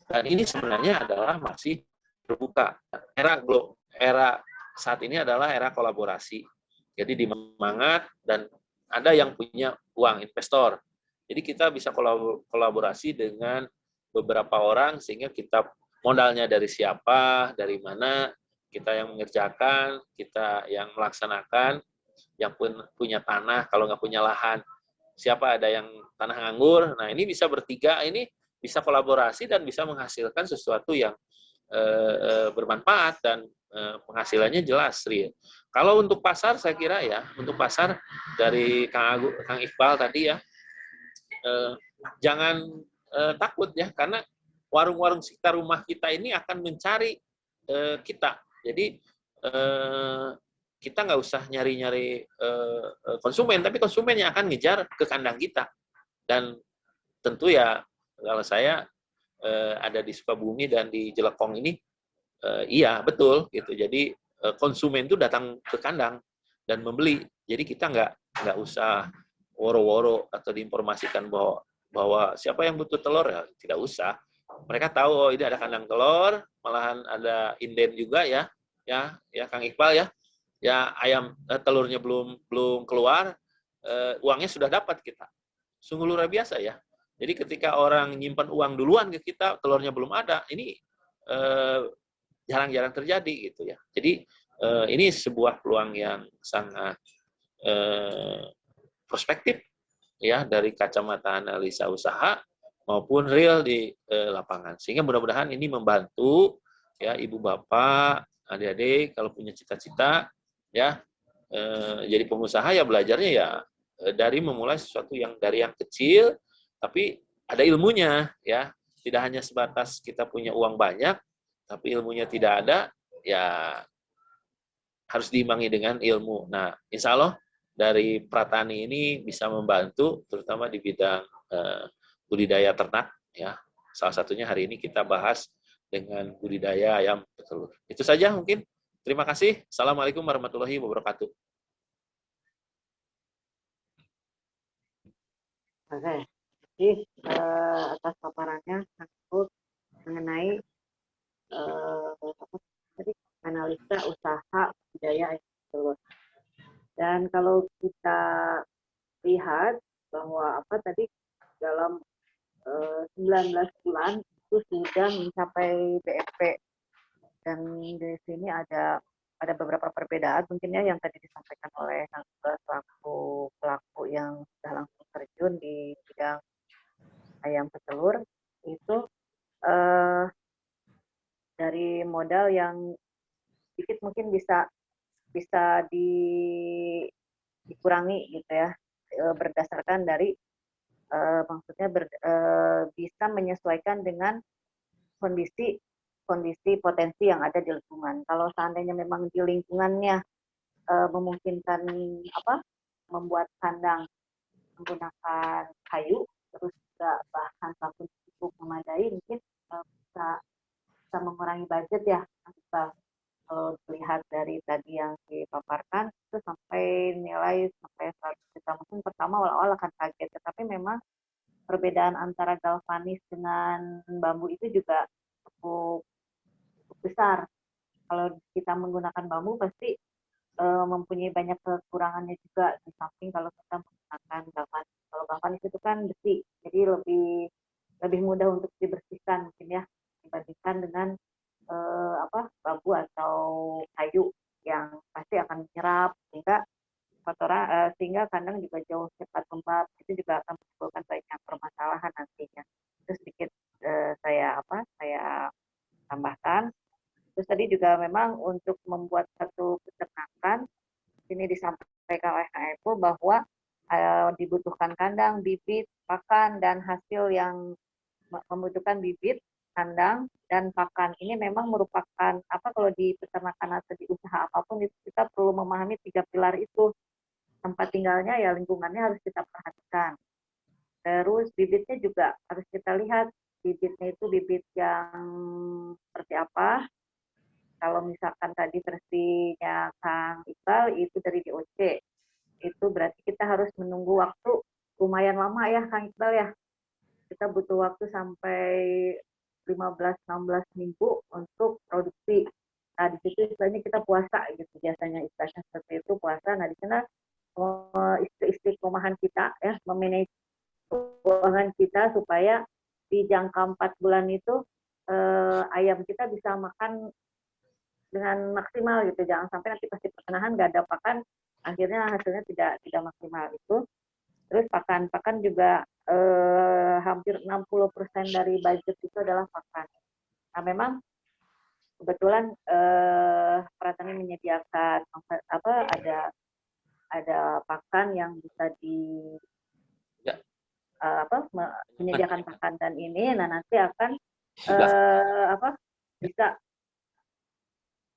Dan ini sebenarnya adalah masih terbuka. Era saat ini adalah era kolaborasi. Jadi di semangat dan ada yang punya uang investor. Jadi kita bisa kolaborasi dengan beberapa orang sehingga kita modalnya dari siapa, dari mana, kita yang mengerjakan, kita yang melaksanakan, yang punya tanah, kalau nggak punya lahan, siapa ada yang tanah nganggur. Nah ini bisa bertiga, ini bisa kolaborasi dan bisa menghasilkan sesuatu yang bermanfaat dan penghasilannya jelas, real. Kalau untuk pasar, saya kira ya, untuk pasar dari Kang Iqbal tadi ya, jangan takut ya, karena warung-warung sekitar rumah kita ini akan mencari kita. Jadi kita nggak usah nyari-nyari konsumen, tapi konsumen yang akan ngejar ke kandang kita. Dan tentu ya, kalau saya ada di Sukabumi dan di Jelekong ini, iya betul gitu. Jadi konsumen itu datang ke kandang dan membeli. Jadi kita nggak usah woro-woro atau diinformasikan bahwa siapa yang butuh telur ya tidak usah. Mereka tahu oh ini ada kandang telur, malahan ada inden juga ya Kang Iqbal ya. Ya ayam telurnya belum keluar, uangnya sudah dapat kita. Sungguh luar biasa ya. Jadi ketika orang nyimpan uang duluan ke kita, telurnya belum ada, ini jarang-jarang terjadi gitu ya. Jadi ini sebuah peluang yang sangat prospektif ya dari kacamata analisa usaha maupun real di lapangan. Sehingga mudah-mudahan ini membantu ya ibu bapak, adik-adik kalau punya cita-cita ya jadi pengusaha ya belajarnya ya dari memulai sesuatu yang dari yang kecil tapi ada ilmunya ya. Tidak hanya sebatas kita punya uang banyak tapi ilmunya tidak ada ya harus diimbangi dengan ilmu. Nah, insya Allah dari Pratani ini bisa membantu terutama di bidang budidaya ternak ya. Salah satunya hari ini kita bahas dengan budidaya ayam petelur. Itu saja mungkin. Terima kasih. Assalamualaikum warahmatullahi wabarakatuh. Oke, jadi atas paparannya mengenai tadi analisa usaha budidaya ayam petelur. Dan kalau kita lihat bahwa tadi dalam 19 bulan itu sudah mencapai BFP dan di sini ada beberapa perbedaan mungkin ya yang tadi disampaikan oleh pelaku yang sudah langsung terjun di bidang ayam petelur itu dari modal yang sedikit mungkin bisa dikurangi gitu ya berdasarkan dari maksudnya bisa menyesuaikan dengan kondisi potensi yang ada di lingkungan. Kalau seandainya memang di lingkungannya memungkinkan membuat kandang menggunakan kayu terus juga bahan baku cukup memadai, mungkin bisa mengurangi budget ya. Kalau dilihat dari tadi yang dipaparkan itu sampai nilai sampai 100 juta, mungkin pertama awal-awal akan kaget, tetapi memang perbedaan antara galvanis dengan bambu itu juga cukup besar. Kalau kita menggunakan bambu pasti mempunyai banyak kekurangannya juga, di samping kalau kita menggunakan galvanis. Kalau galvanis itu kan besi, jadi lebih mudah untuk dibersihkan mungkin ya dibandingkan dengan bambu atau kayu yang pasti akan menyerap sehingga kotoran sehingga kandang juga jauh cepat lembab. Itu juga akan menimbulkan banyak permasalahan nantinya. Itu sedikit saya tambahkan. Terus tadi juga memang untuk membuat satu peternakan ini disampaikan oleh Kak Eko bahwa dibutuhkan kandang, bibit, pakan, dan hasil yang membutuhkan bibit, kandang, dan pakan. Ini memang merupakan kalau di peternakan atau di usaha apapun itu kita perlu memahami 3 pilar itu. Tempat tinggalnya ya lingkungannya harus kita perhatikan. Terus bibitnya juga harus kita lihat bibitnya itu bibit yang seperti apa. Kalau misalkan tadi versinya Kang Iqbal itu dari DOC. itu berarti kita harus menunggu waktu lumayan lama ya Kang Iqbal ya. Kita butuh waktu sampai 15-16 minggu untuk produksi. Nah, di situ istilahnya kita puasa gitu. Biasanya istilahnya seperti itu, puasa. Nah, di sana istri-istri rumahan kita ya memanage keuangan kita supaya di jangka 4 bulan itu ayam kita bisa makan dengan maksimal gitu. Jangan sampai nanti pasti pertengahan nggak ada pakan, akhirnya hasilnya tidak maksimal itu. Terus pakan juga hampir 60% dari budget itu adalah pakan. Nah, memang kebetulan Pratani menyediakan ada pakan yang bisa menyediakan pakan dan ini, nah nanti akan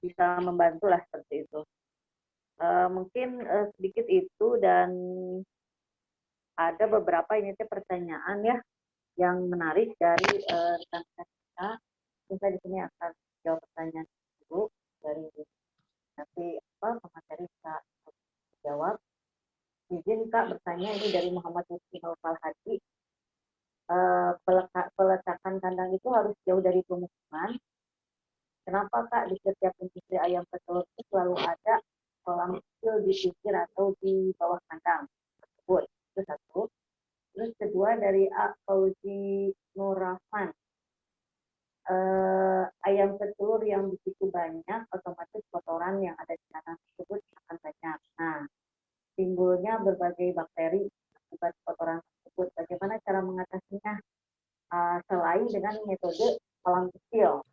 bisa membantu lah seperti itu. Mungkin sedikit itu, dan ada beberapa ini pertanyaan ya yang menarik dari rekan-rekan kita. Kita di sini akan jawab pertanyaan dulu dari nanti materi bisa jawab. Izin Kak bertanya, ini dari Muhammad Rizky Naufal Hadi. Peletakan kandang itu harus jauh dari pemukiman. Kenapa Kak di setiap industri ayam petelur itu selalu ada kolam kecil di pinggir atau di bawah kandang tersebut? Itu satu. Terus kedua dari A. Fauzi Nurrahman. Ayam petelur yang begitu banyak, otomatis kotoran yang ada di kandang tersebut akan banyak. Nah, timbulnya berbagai bakteri akibat kotoran tersebut. Bagaimana cara mengatasinya? Selain dengan metode kolam kecil.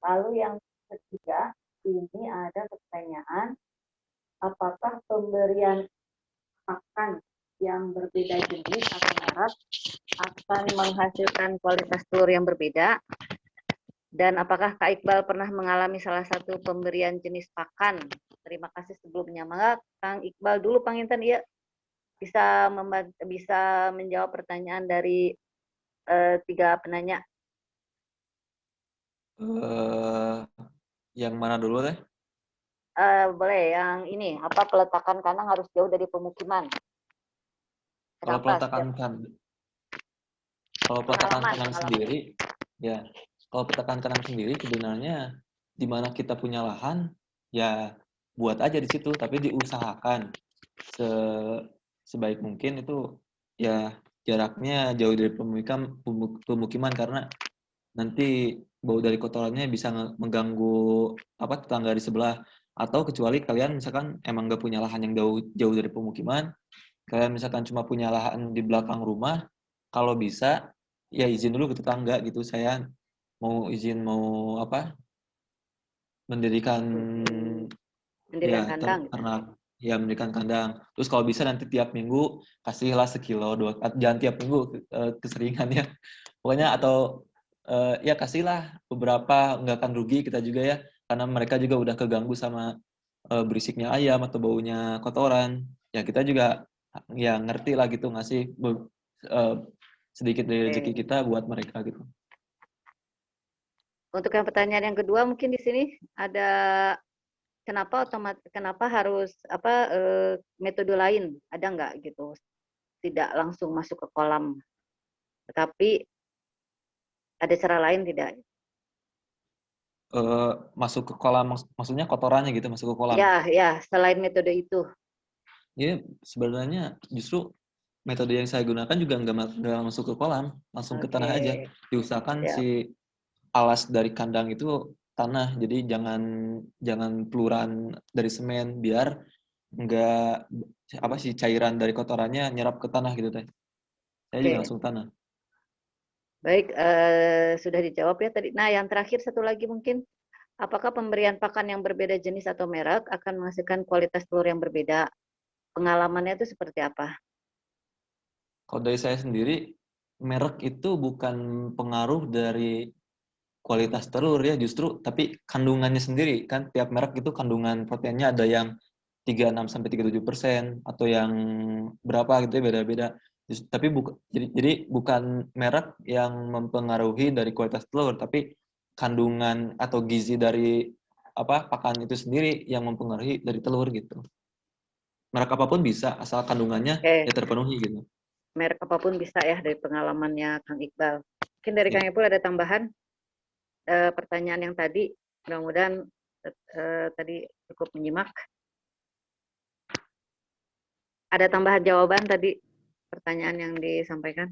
Lalu yang ketiga, ini ada pertanyaan, apakah pemberian pakan yang berbeda jenis atau merek akan menghasilkan kualitas telur yang berbeda? Dan apakah Kak Iqbal pernah mengalami salah satu pemberian jenis pakan? Terima kasih sebelumnya. Maka Kang Iqbal dulu Panginten, ya bisa menjawab pertanyaan dari 3 penanya. Yang mana dulu teh? Boleh yang ini, apa peletakan kandang harus jauh dari pemukiman? Kalau peletakan kandang sendiri, ya kalau peletakan kandang sendiri sebenarnya di mana kita punya lahan, ya buat aja di situ, tapi diusahakan sebaik mungkin itu ya jaraknya jauh dari pemukiman karena nanti bau dari kotorannya bisa mengganggu tetangga di sebelah. Atau kecuali kalian misalkan emang nggak punya lahan yang jauh dari pemukiman, kalian misalkan cuma punya lahan di belakang rumah, kalau bisa ya izin dulu ke tetangga gitu, saya mau izin mendirikan kandang. Karena ya mendirikan kandang. Terus kalau bisa nanti tiap minggu kasihlah sekilo, jangan tiap minggu keseringan ya. Pokoknya atau ya kasihlah beberapa, nggak akan rugi kita juga ya, karena mereka juga udah keganggu sama berisiknya ayam atau baunya kotoran. Ya kita juga ya ngerti lah gitu, ngasih sedikit dari rezeki kita buat mereka gitu. Untuk yang pertanyaan yang kedua mungkin di sini ada kenapa harus metode lain, ada nggak gitu? Tidak langsung masuk ke kolam, tetapi ada cara lain tidak? Masuk ke kolam maksudnya kotorannya gitu masuk ke kolam? Ya, selain metode itu. Ya sebenarnya justru metode yang saya gunakan juga nggak masuk ke kolam, langsung ke tanah aja. Diusahakan si alas dari kandang itu tanah, jadi jangan peluran dari semen, biar nggak cairan dari kotorannya nyerap ke tanah gitu teh. Saya juga langsung tanah. Baik, sudah dijawab ya tadi. Nah, yang terakhir satu lagi mungkin, apakah pemberian pakan yang berbeda jenis atau merek akan menghasilkan kualitas telur yang berbeda? Pengalamannya itu seperti apa? Kalau dari saya sendiri, merek itu bukan pengaruh dari kualitas telur ya justru, tapi kandungannya sendiri kan. Tiap merek itu kandungan proteinnya ada yang 36-37% atau yang berapa gitu ya, beda-beda. Tapi jadi bukan merek yang mempengaruhi dari kualitas telur, tapi kandungan atau gizi dari pakan itu sendiri yang mempengaruhi dari telur gitu. merek apapun bisa, asal kandungannya Oke, ya terpenuhi gitu. merek apapun bisa ya dari pengalamannya Kang Iqbal. Mungkin dari Ya. Kang Ipul ada tambahan pertanyaan yang tadi, mudah-mudahan tadi cukup menyimak. Ada tambahan jawaban tadi pertanyaan yang disampaikan?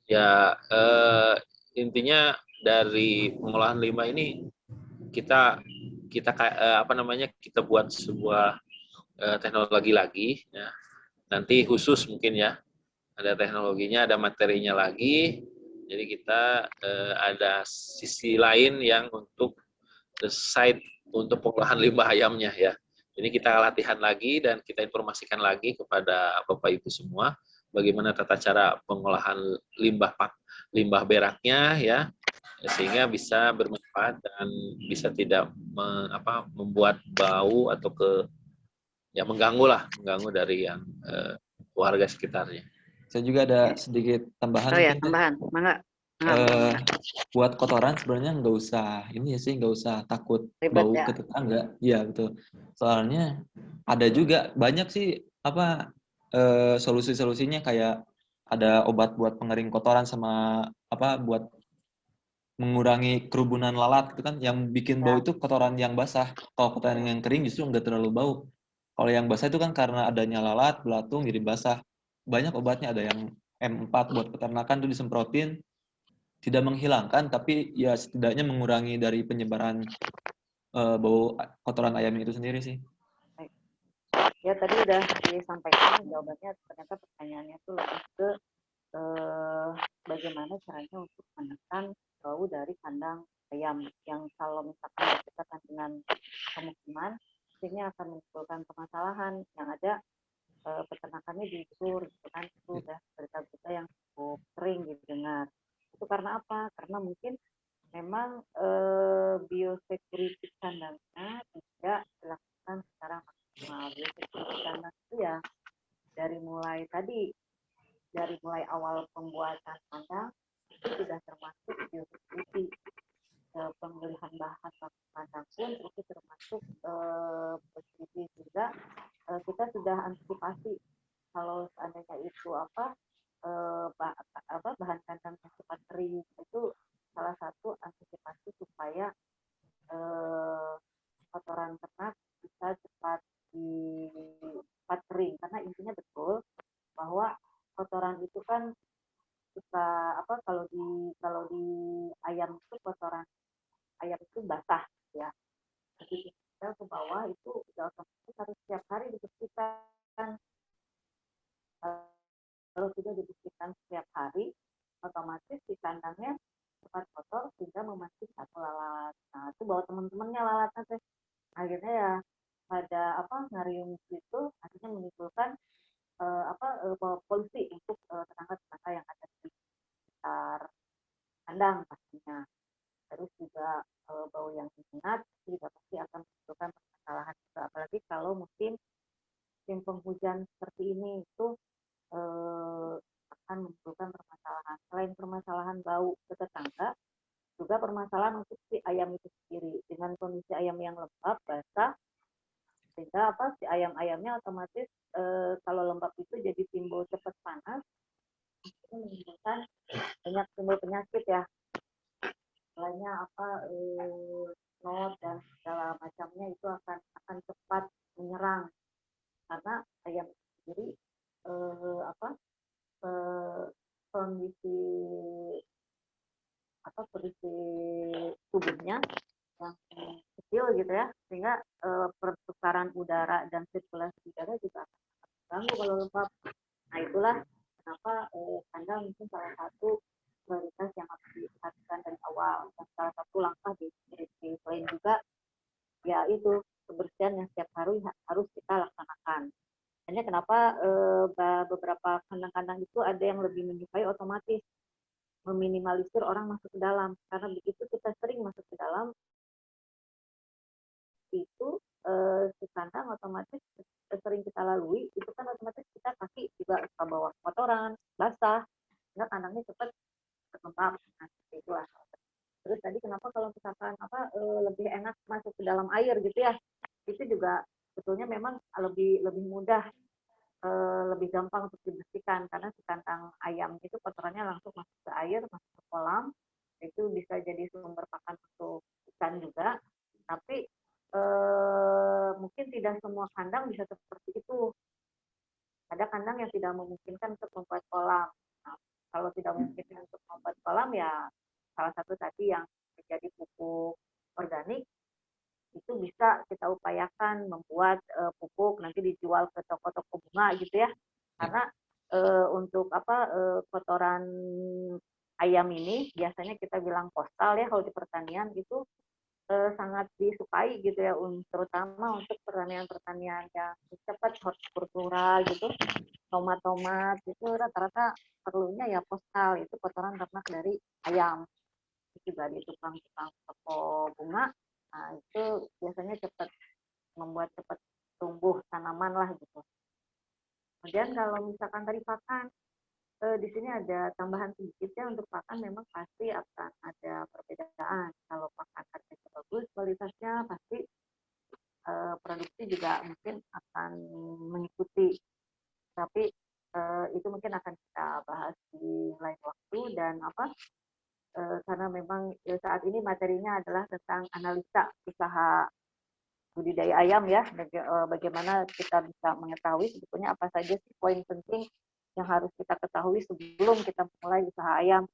Ya, intinya dari pengolahan limbah ini kita kita buat sebuah teknologi lagi ya. Nanti khusus mungkin ya, ada teknologinya, ada materinya lagi. Jadi kita ada sisi lain yang untuk the site untuk pengolahan limbah ayamnya ya. Jadi kita latihan lagi dan kita informasikan lagi kepada Bapak Ibu semua bagaimana tata cara pengolahan limbah beraknya ya, sehingga bisa bermanfaat dan bisa tidak membuat bau atau mengganggu dari yang warga sekitarnya. Saya juga ada sedikit tambahan Oh ya, mungkin. tambahan. Mangga. Buat kotoran sebenarnya nggak usah ini ya sih, nggak usah takut Ribet bau ya. ke tetangga. Iya betul. Soalnya ada juga banyak sih solusi-solusinya, kayak ada obat buat pengering kotoran sama buat mengurangi kerubunan lalat gitu kan. Yang bikin bau itu kotoran yang basah. Kalau kotoran yang kering justru nggak terlalu bau. Kalau yang basah itu kan karena adanya lalat, belatung jadi basah. Banyak obatnya, ada yang M4 buat peternakan tuh disemprotin. Tidak menghilangkan, tapi ya setidaknya mengurangi dari penyebaran bau kotoran ayam itu sendiri sih. Ya tadi udah disampaikan jawabannya, ternyata pertanyaannya tuh lebih ke bagaimana caranya untuk menekan bau dari kandang ayam yang kalau misalkan berdekatan dengan pemukiman, akhirnya akan menimbulkan permasalahan yang ada peternakannya digusur gitu kan. Itu udah berita-berita yang cukup sering didengar. Itu karena apa? Karena mungkin memang biosecurity kandangnya tidak dilakukan secara maksimal. Biosecurity kandang itu ya dari mulai awal pembuatan kandang itu sudah termasuk biosecurity. Pemilihan bahan baku kandang pun itu termasuk biosecurity juga. Kita sudah antisipasi kalau seandainya itu bahan kandang yang cepat kering, itu salah satu antisipasi supaya kotoran ternak bisa cepat kering, karena intinya betul bahwa kotoran itu kan suka kalau di ayam itu kotoran ayam itu basah ya, begitu kita ke bawah itu udah otomatis harus setiap hari dibersihkan. Kalau sudah dibersihkan setiap hari, otomatis di kandangnya cepat kotor sehingga memancing satu lalat. Nah, itu bawa teman-temannya lalatnya teh. Akhirnya ya pada ngariung itu akhirnya menimbulkan polusi untuk tetangga-tetangga yang ada di sekitar kandang pastinya. Terus juga bau yang menyengat juga pasti akan menimbulkan permasalahan juga. Apalagi kalau musim penghujan seperti ini itu akan menimbulkan permasalahan. Selain permasalahan bau ke tetangga, juga permasalahan untuk si ayam itu sendiri. Dengan kondisi ayam yang lembab, basah, sehingga si ayam-ayamnya otomatis kalau lembab itu jadi timbul cepat panas, itu menimbulkan banyak timbul penyakit ya. Lainnya not dan segala macamnya itu akan cepat menyerang, karena ayam sendiri kondisi tubuhnya yang kecil gitu ya, sehingga pertukaran udara dan sirkulasi udara juga akan terganggu kalau lembab. Nah itulah kenapa kandang mungkin salah satu prioritas yang harus diperhatikan dari awal, dan salah satu langkah di selain juga ya itu kebersihan yang setiap hari harus kita laksanakan. Hanya kenapa beberapa kandang-kandang itu ada yang lebih menyukai otomatis, meminimalisir orang masuk ke dalam, karena begitu kita sering masuk ke dalam itu si kandang otomatis sering kita lalui, itu kan otomatis kita kaki juga suka bawa kotoran basah, sehingga kandangnya cepat berkembang. Nah, itu lah. Terus tadi kenapa kalau misalkan lebih enak masuk ke dalam air gitu ya, itu juga sebetulnya memang lebih mudah, lebih gampang untuk dibersihkan karena si kandang ayam itu kotorannya langsung masuk ke air, masuk ke kolam, itu bisa jadi sumber pakan untuk ikan juga. Tapi mungkin tidak semua kandang bisa seperti itu. Ada kandang yang tidak memungkinkan untuk membuat kolam. Nah, kalau tidak memungkinkan untuk membuat kolam ya salah satu tadi yang menjadi pupuk organik itu bisa kita upayakan membuat pupuk nanti dijual ke toko-toko bunga gitu ya. Karena untuk kotoran ayam ini biasanya kita bilang postal ya kalau di pertanian itu sangat disukai gitu ya, terutama untuk pertanian-pertanian yang cepat hortikultura gitu, tomat itu rata-rata perlunya ya postal, itu kotoran ternak dari ayam. Itu juga di tukang-tukang toko bunga, nah itu biasanya membuat cepat tumbuh tanaman lah gitu. Kemudian kalau misalkan tadi pakan, di sini ada tambahan sedikitnya untuk pakan memang pasti akan ada perbedaan. Kalau pakan harganya bagus, kualitasnya pasti produksi juga mungkin akan mengikuti. Tapi itu mungkin akan kita bahas di lain waktu dan karena memang saat ini materinya adalah tentang analisa usaha budidaya ayam ya, bagaimana kita bisa mengetahui sebetulnya apa saja sih poin penting yang harus kita ketahui sebelum kita mulai usaha ayam.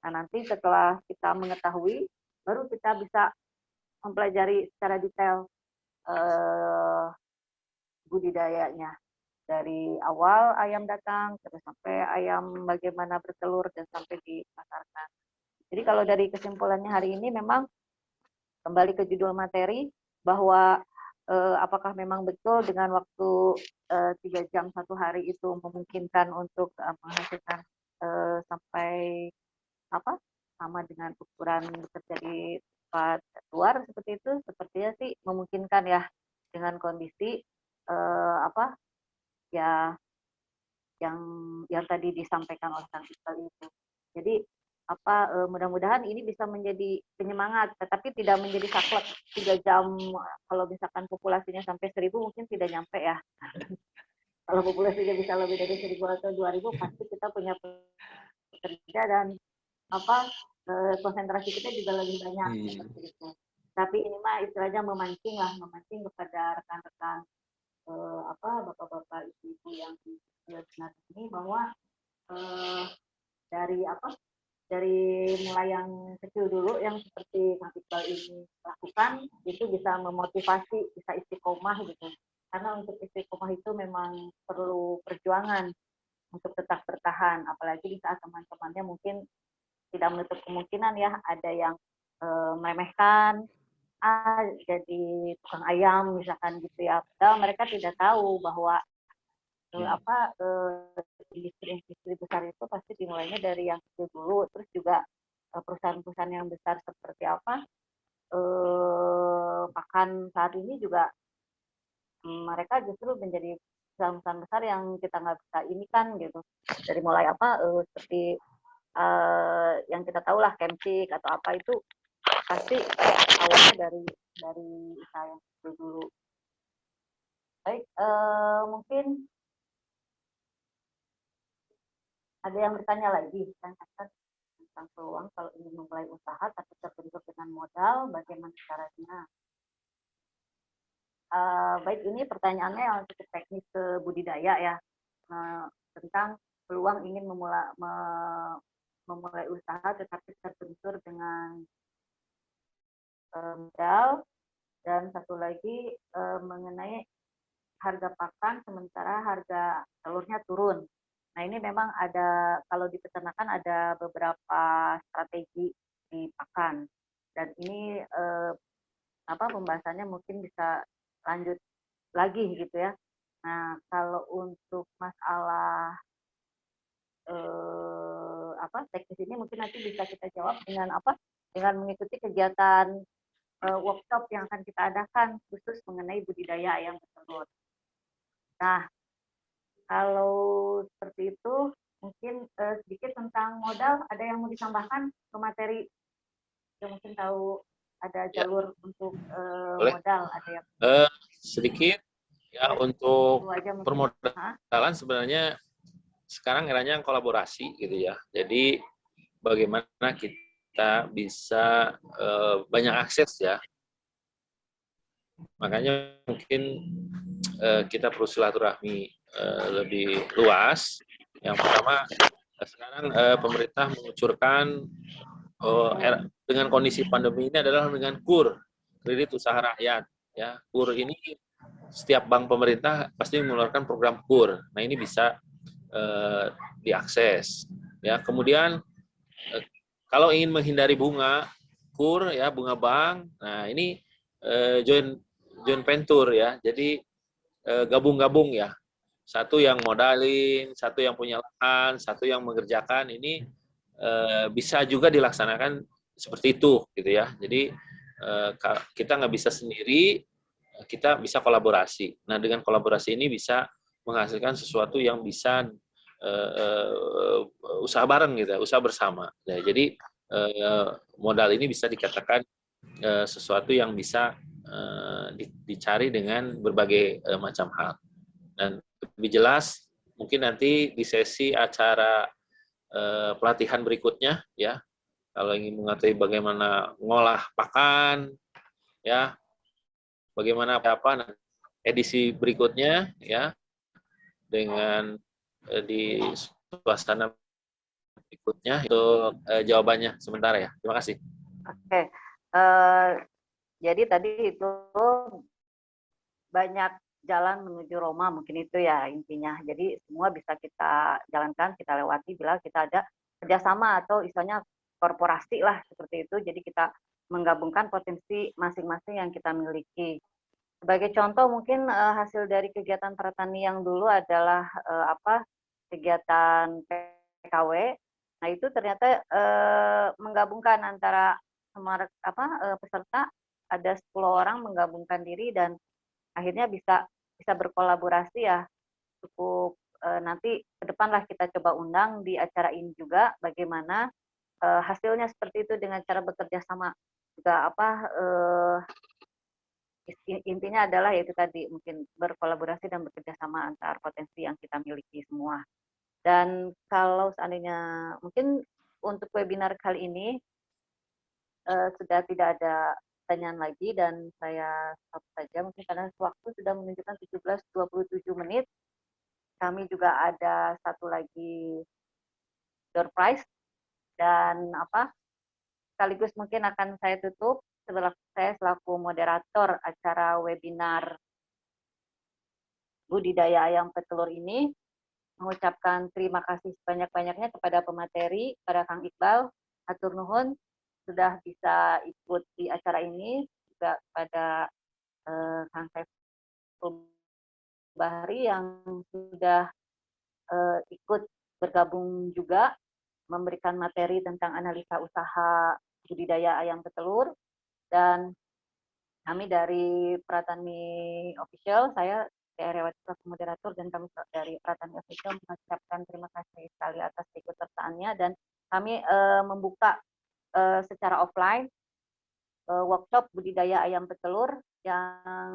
Nah, nanti setelah kita mengetahui, baru kita bisa mempelajari secara detail budidayanya. Dari awal ayam datang, terus sampai ayam bagaimana bertelur, dan sampai dipasarkan. Jadi kalau dari kesimpulannya hari ini memang kembali ke judul materi, bahwa apakah memang betul dengan waktu 3 jam 1 hari itu memungkinkan untuk menghasilkan sampai sama dengan ukuran bekerja di tempat luar seperti itu, sepertinya sih memungkinkan ya dengan kondisi ya yang tadi disampaikan oleh Kang Iqbal itu. Jadi mudah-mudahan ini bisa menjadi penyemangat, tetapi tidak menjadi saklek 3 jam. Kalau misalkan populasinya sampai 1.000 mungkin tidak nyampe ya. Kalau populasinya bisa lebih dari 1.000 atau 2.000 pasti kita punya pekerja dan konsentrasi kita juga lebih banyak seperti itu. Tapi ini mah istilahnya memancing kepada rekan-rekan bapak-bapak ibu-ibu yang di ini bahwa dari mulai yang kecil dulu yang seperti Kang Iqbal ini lakukan itu bisa memotivasi, bisa istiqomah gitu. Karena untuk istiqomah itu memang perlu perjuangan untuk tetap bertahan, apalagi di saat teman-temannya mungkin tidak menutup kemungkinan ya ada yang meremehkan, jadi tukang ayam misalkan gitu ya. Padahal mereka tidak tahu bahwa industri besar itu pasti dimulainya dari yang kecil dulu, terus juga perusahaan-perusahaan yang besar seperti pakan saat ini juga mereka justru menjadi perusahaan besar yang kita nggak bisa ini kan gitu, dari mulai seperti yang kita tahu lah Kemcik atau apa itu pasti awalnya dari usaha yang kecil dulu. Baik, mungkin ada yang bertanya lagi tentang peluang kalau ingin memulai usaha tapi terbentur dengan modal, bagaimana caranya? Baik, ini pertanyaannya yang cukup teknis ke budidaya ya, tentang peluang ingin memulai usaha tetapi terbentur dengan modal, dan satu lagi mengenai harga pakan sementara harga telurnya turun. Nah, ini memang ada, kalau di peternakan ada beberapa strategi di pakan, dan ini pembahasannya mungkin bisa lanjut lagi gitu ya. Nah, kalau untuk masalah teknis ini mungkin nanti bisa kita jawab dengan mengikuti kegiatan workshop yang akan kita adakan khusus mengenai budidaya ayam bertelur. Nah, kalau seperti itu, mungkin sedikit tentang modal, ada yang mau ditambahkan ke materi? Yang mungkin tahu ada jalur untuk modal, ada yang sedikit Ya, untuk Itu aja mungkin. permodalan sebenarnya sekarang eranya kolaborasi gitu ya. Jadi bagaimana kita bisa banyak akses ya. Makanya mungkin kita perlu silaturahmi lebih luas. Yang pertama, sekarang pemerintah mengucurkan dengan kondisi pandemi ini adalah dengan KUR, kredit usaha rakyat. Ya, KUR ini setiap bank pemerintah pasti mengeluarkan program KUR. Nah, ini bisa diakses. Ya, kemudian kalau ingin menghindari bunga KUR ya, bunga bank, nah ini joint venture ya. Jadi gabung-gabung ya. Satu yang modalin, satu yang punya lahan, satu yang mengerjakan. Ini bisa juga dilaksanakan seperti itu gitu ya. Jadi kita nggak bisa sendiri, kita bisa kolaborasi. Nah, dengan kolaborasi ini bisa menghasilkan sesuatu yang bisa usaha bareng gitu, usaha bersama. Nah, jadi modal ini bisa dikatakan sesuatu yang bisa dicari dengan berbagai macam hal. Dan lebih jelas mungkin nanti di sesi acara pelatihan berikutnya ya, kalau ingin mengetahui bagaimana ngolah pakan ya, bagaimana apa edisi berikutnya ya, dengan di suasana berikutnya itu jawabannya sementara ya. Terima kasih. Oke. Jadi tadi itu banyak jalan menuju Roma, mungkin itu ya intinya. Jadi semua bisa kita jalankan, kita lewati bila kita ada kerjasama atau istilahnya korporasi lah seperti itu. Jadi kita menggabungkan potensi masing-masing yang kita miliki. Sebagai contoh mungkin hasil dari kegiatan Pratani yang dulu adalah kegiatan PKW. Nah itu ternyata menggabungkan antara peserta, ada 10 orang menggabungkan diri dan akhirnya bisa berkolaborasi ya. Cukup nanti ke depan lah kita coba undang di acara ini juga bagaimana hasilnya seperti itu dengan cara bekerja sama juga intinya adalah yaitu tadi mungkin berkolaborasi dan bekerja sama antar potensi yang kita miliki semua. Dan kalau seandainya mungkin untuk webinar kali ini sudah tidak ada pertanyaan lagi dan saya stop saja mungkin karena waktu sudah menunjukkan 17:27 menit. Kami juga ada satu lagi door prize dan sekaligus mungkin akan saya tutup setelah saya selaku moderator acara webinar budidaya ayam petelur ini mengucapkan terima kasih sebanyak-banyaknya kepada pemateri, pada Kang Iqbal, hatur nuhun sudah bisa ikut di acara ini, juga pada Kang Saiful Bahri yang sudah ikut bergabung juga memberikan materi tentang analisa usaha budidaya ayam petelur. Dan kami dari Pratani Official, saya Rewati selaku moderator dan kami dari Pratani Official mengucapkan terima kasih sekali atas keikutsertaannya dan kami membuka secara offline workshop budidaya ayam petelur yang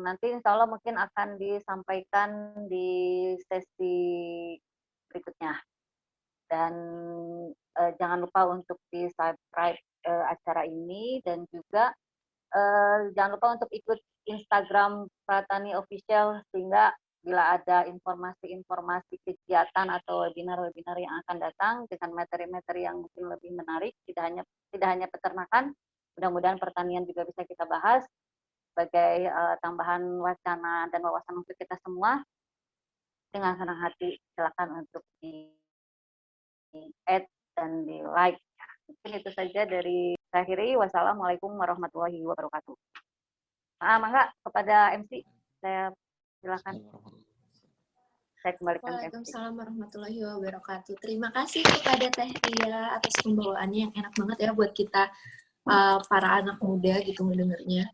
nanti insya Allah mungkin akan disampaikan di sesi berikutnya. Dan jangan lupa untuk di-subscribe acara ini dan juga jangan lupa untuk ikut Instagram Pratani Official sehingga bila ada informasi-informasi kegiatan atau webinar-webinar yang akan datang dengan materi-materi yang mungkin lebih menarik, tidak hanya peternakan, mudah-mudahan pertanian juga bisa kita bahas sebagai tambahan wacana dan wawasan untuk kita semua. Dengan senang hati silakan untuk di add dan di like. Mungkin itu saja dari saya akhiri. Wassalamualaikum warahmatullahi wabarakatuh. Mangga kepada MC saya silakan. Saya kembalikan ke MC. Waalaikumsalam warahmatullahi wabarakatuh. Terima kasih kepada Teh Ria atas pembawaannya yang enak banget ya buat kita para anak muda gitu mendengarnya.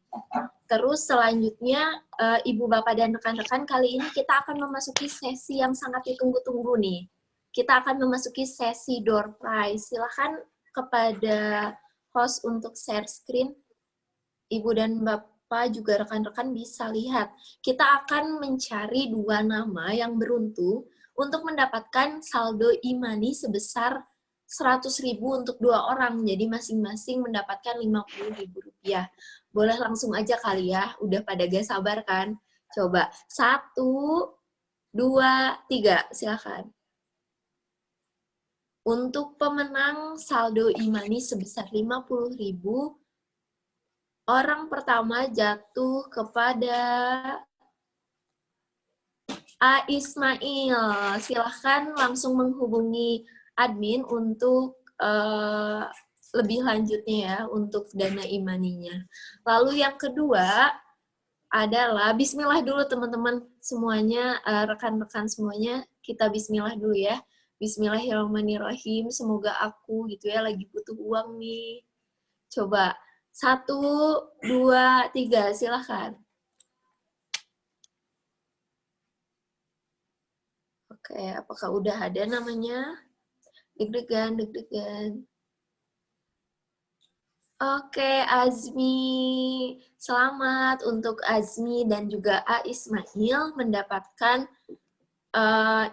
Terus selanjutnya Ibu Bapak dan rekan-rekan kali ini kita akan memasuki sesi yang sangat ditunggu-tunggu nih. Kita akan memasuki sesi door prize. Silakan kepada host untuk share screen. Ibu dan lupa juga rekan-rekan bisa lihat. Kita akan mencari 2 nama yang beruntung untuk mendapatkan saldo e-money sebesar 100.000 untuk 2 orang. Jadi masing-masing mendapatkan Rp50.000. Boleh langsung aja kali ya, udah pada gak sabar kan? Coba, 1, 2, 3, silakan. Untuk pemenang saldo e-money sebesar 50.000, orang pertama jatuh kepada A. Ismail. Silahkan langsung menghubungi admin untuk lebih lanjutnya ya, untuk dana e-money-nya. Lalu yang kedua adalah, bismillah dulu teman-teman semuanya, rekan-rekan semuanya, kita bismillah dulu ya. Bismillahirrahmanirrahim, semoga aku gitu ya lagi butuh uang nih. Coba, 1, 2, 3, silahkan. Oke, apakah udah ada namanya? Deg-degan, deg-degan. Oke, Azmi. Selamat untuk Azmi dan juga A. Ismail mendapatkan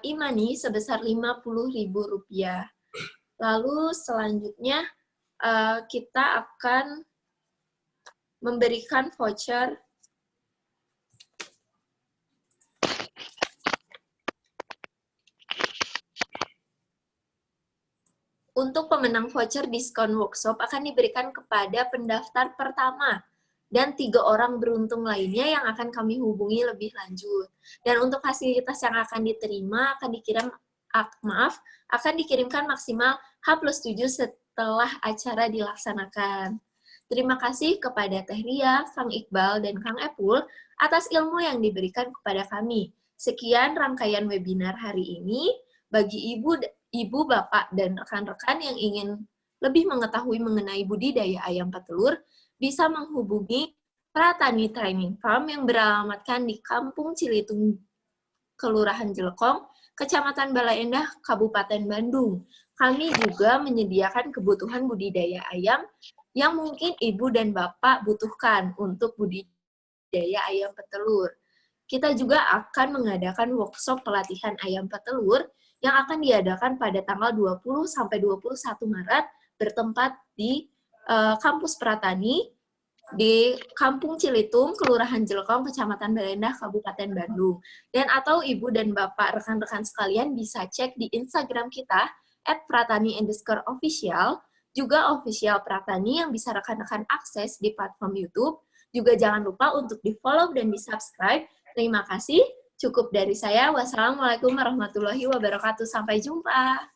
e-money sebesar Rp50.000. Lalu selanjutnya kita akan memberikan voucher untuk pemenang voucher diskon workshop akan diberikan kepada pendaftar pertama dan 3 orang beruntung lainnya yang akan kami hubungi lebih lanjut. Dan untuk fasilitas yang akan diterima akan dikirimkan maksimal H+7 setelah acara dilaksanakan. Terima kasih kepada Teh Ria, Kang Iqbal, dan Kang Epul atas ilmu yang diberikan kepada kami. Sekian rangkaian webinar hari ini. Bagi ibu, bapak, dan rekan-rekan yang ingin lebih mengetahui mengenai budidaya ayam petelur, bisa menghubungi Pratani Training Farm yang beralamatkan di Kampung Cilitung, Kelurahan Jelekong, Kecamatan Bala Endah, Kabupaten Bandung. Kami juga menyediakan kebutuhan budidaya ayam yang mungkin ibu dan bapak butuhkan untuk budidaya ayam petelur. Kita juga akan mengadakan workshop pelatihan ayam petelur yang akan diadakan pada tanggal 20 sampai 21 Maret bertempat di Kampus Pratani di Kampung Cilitung, Kelurahan Jelekong, Kecamatan Balendah, Kabupaten Bandung. Dan atau ibu dan bapak rekan-rekan sekalian bisa cek di Instagram kita @pratani_official, juga official Pratani yang bisa rekan-rekan akses di platform YouTube. Juga jangan lupa untuk di-follow dan di-subscribe. Terima kasih. Cukup dari saya. Wassalamualaikum warahmatullahi wabarakatuh. Sampai jumpa.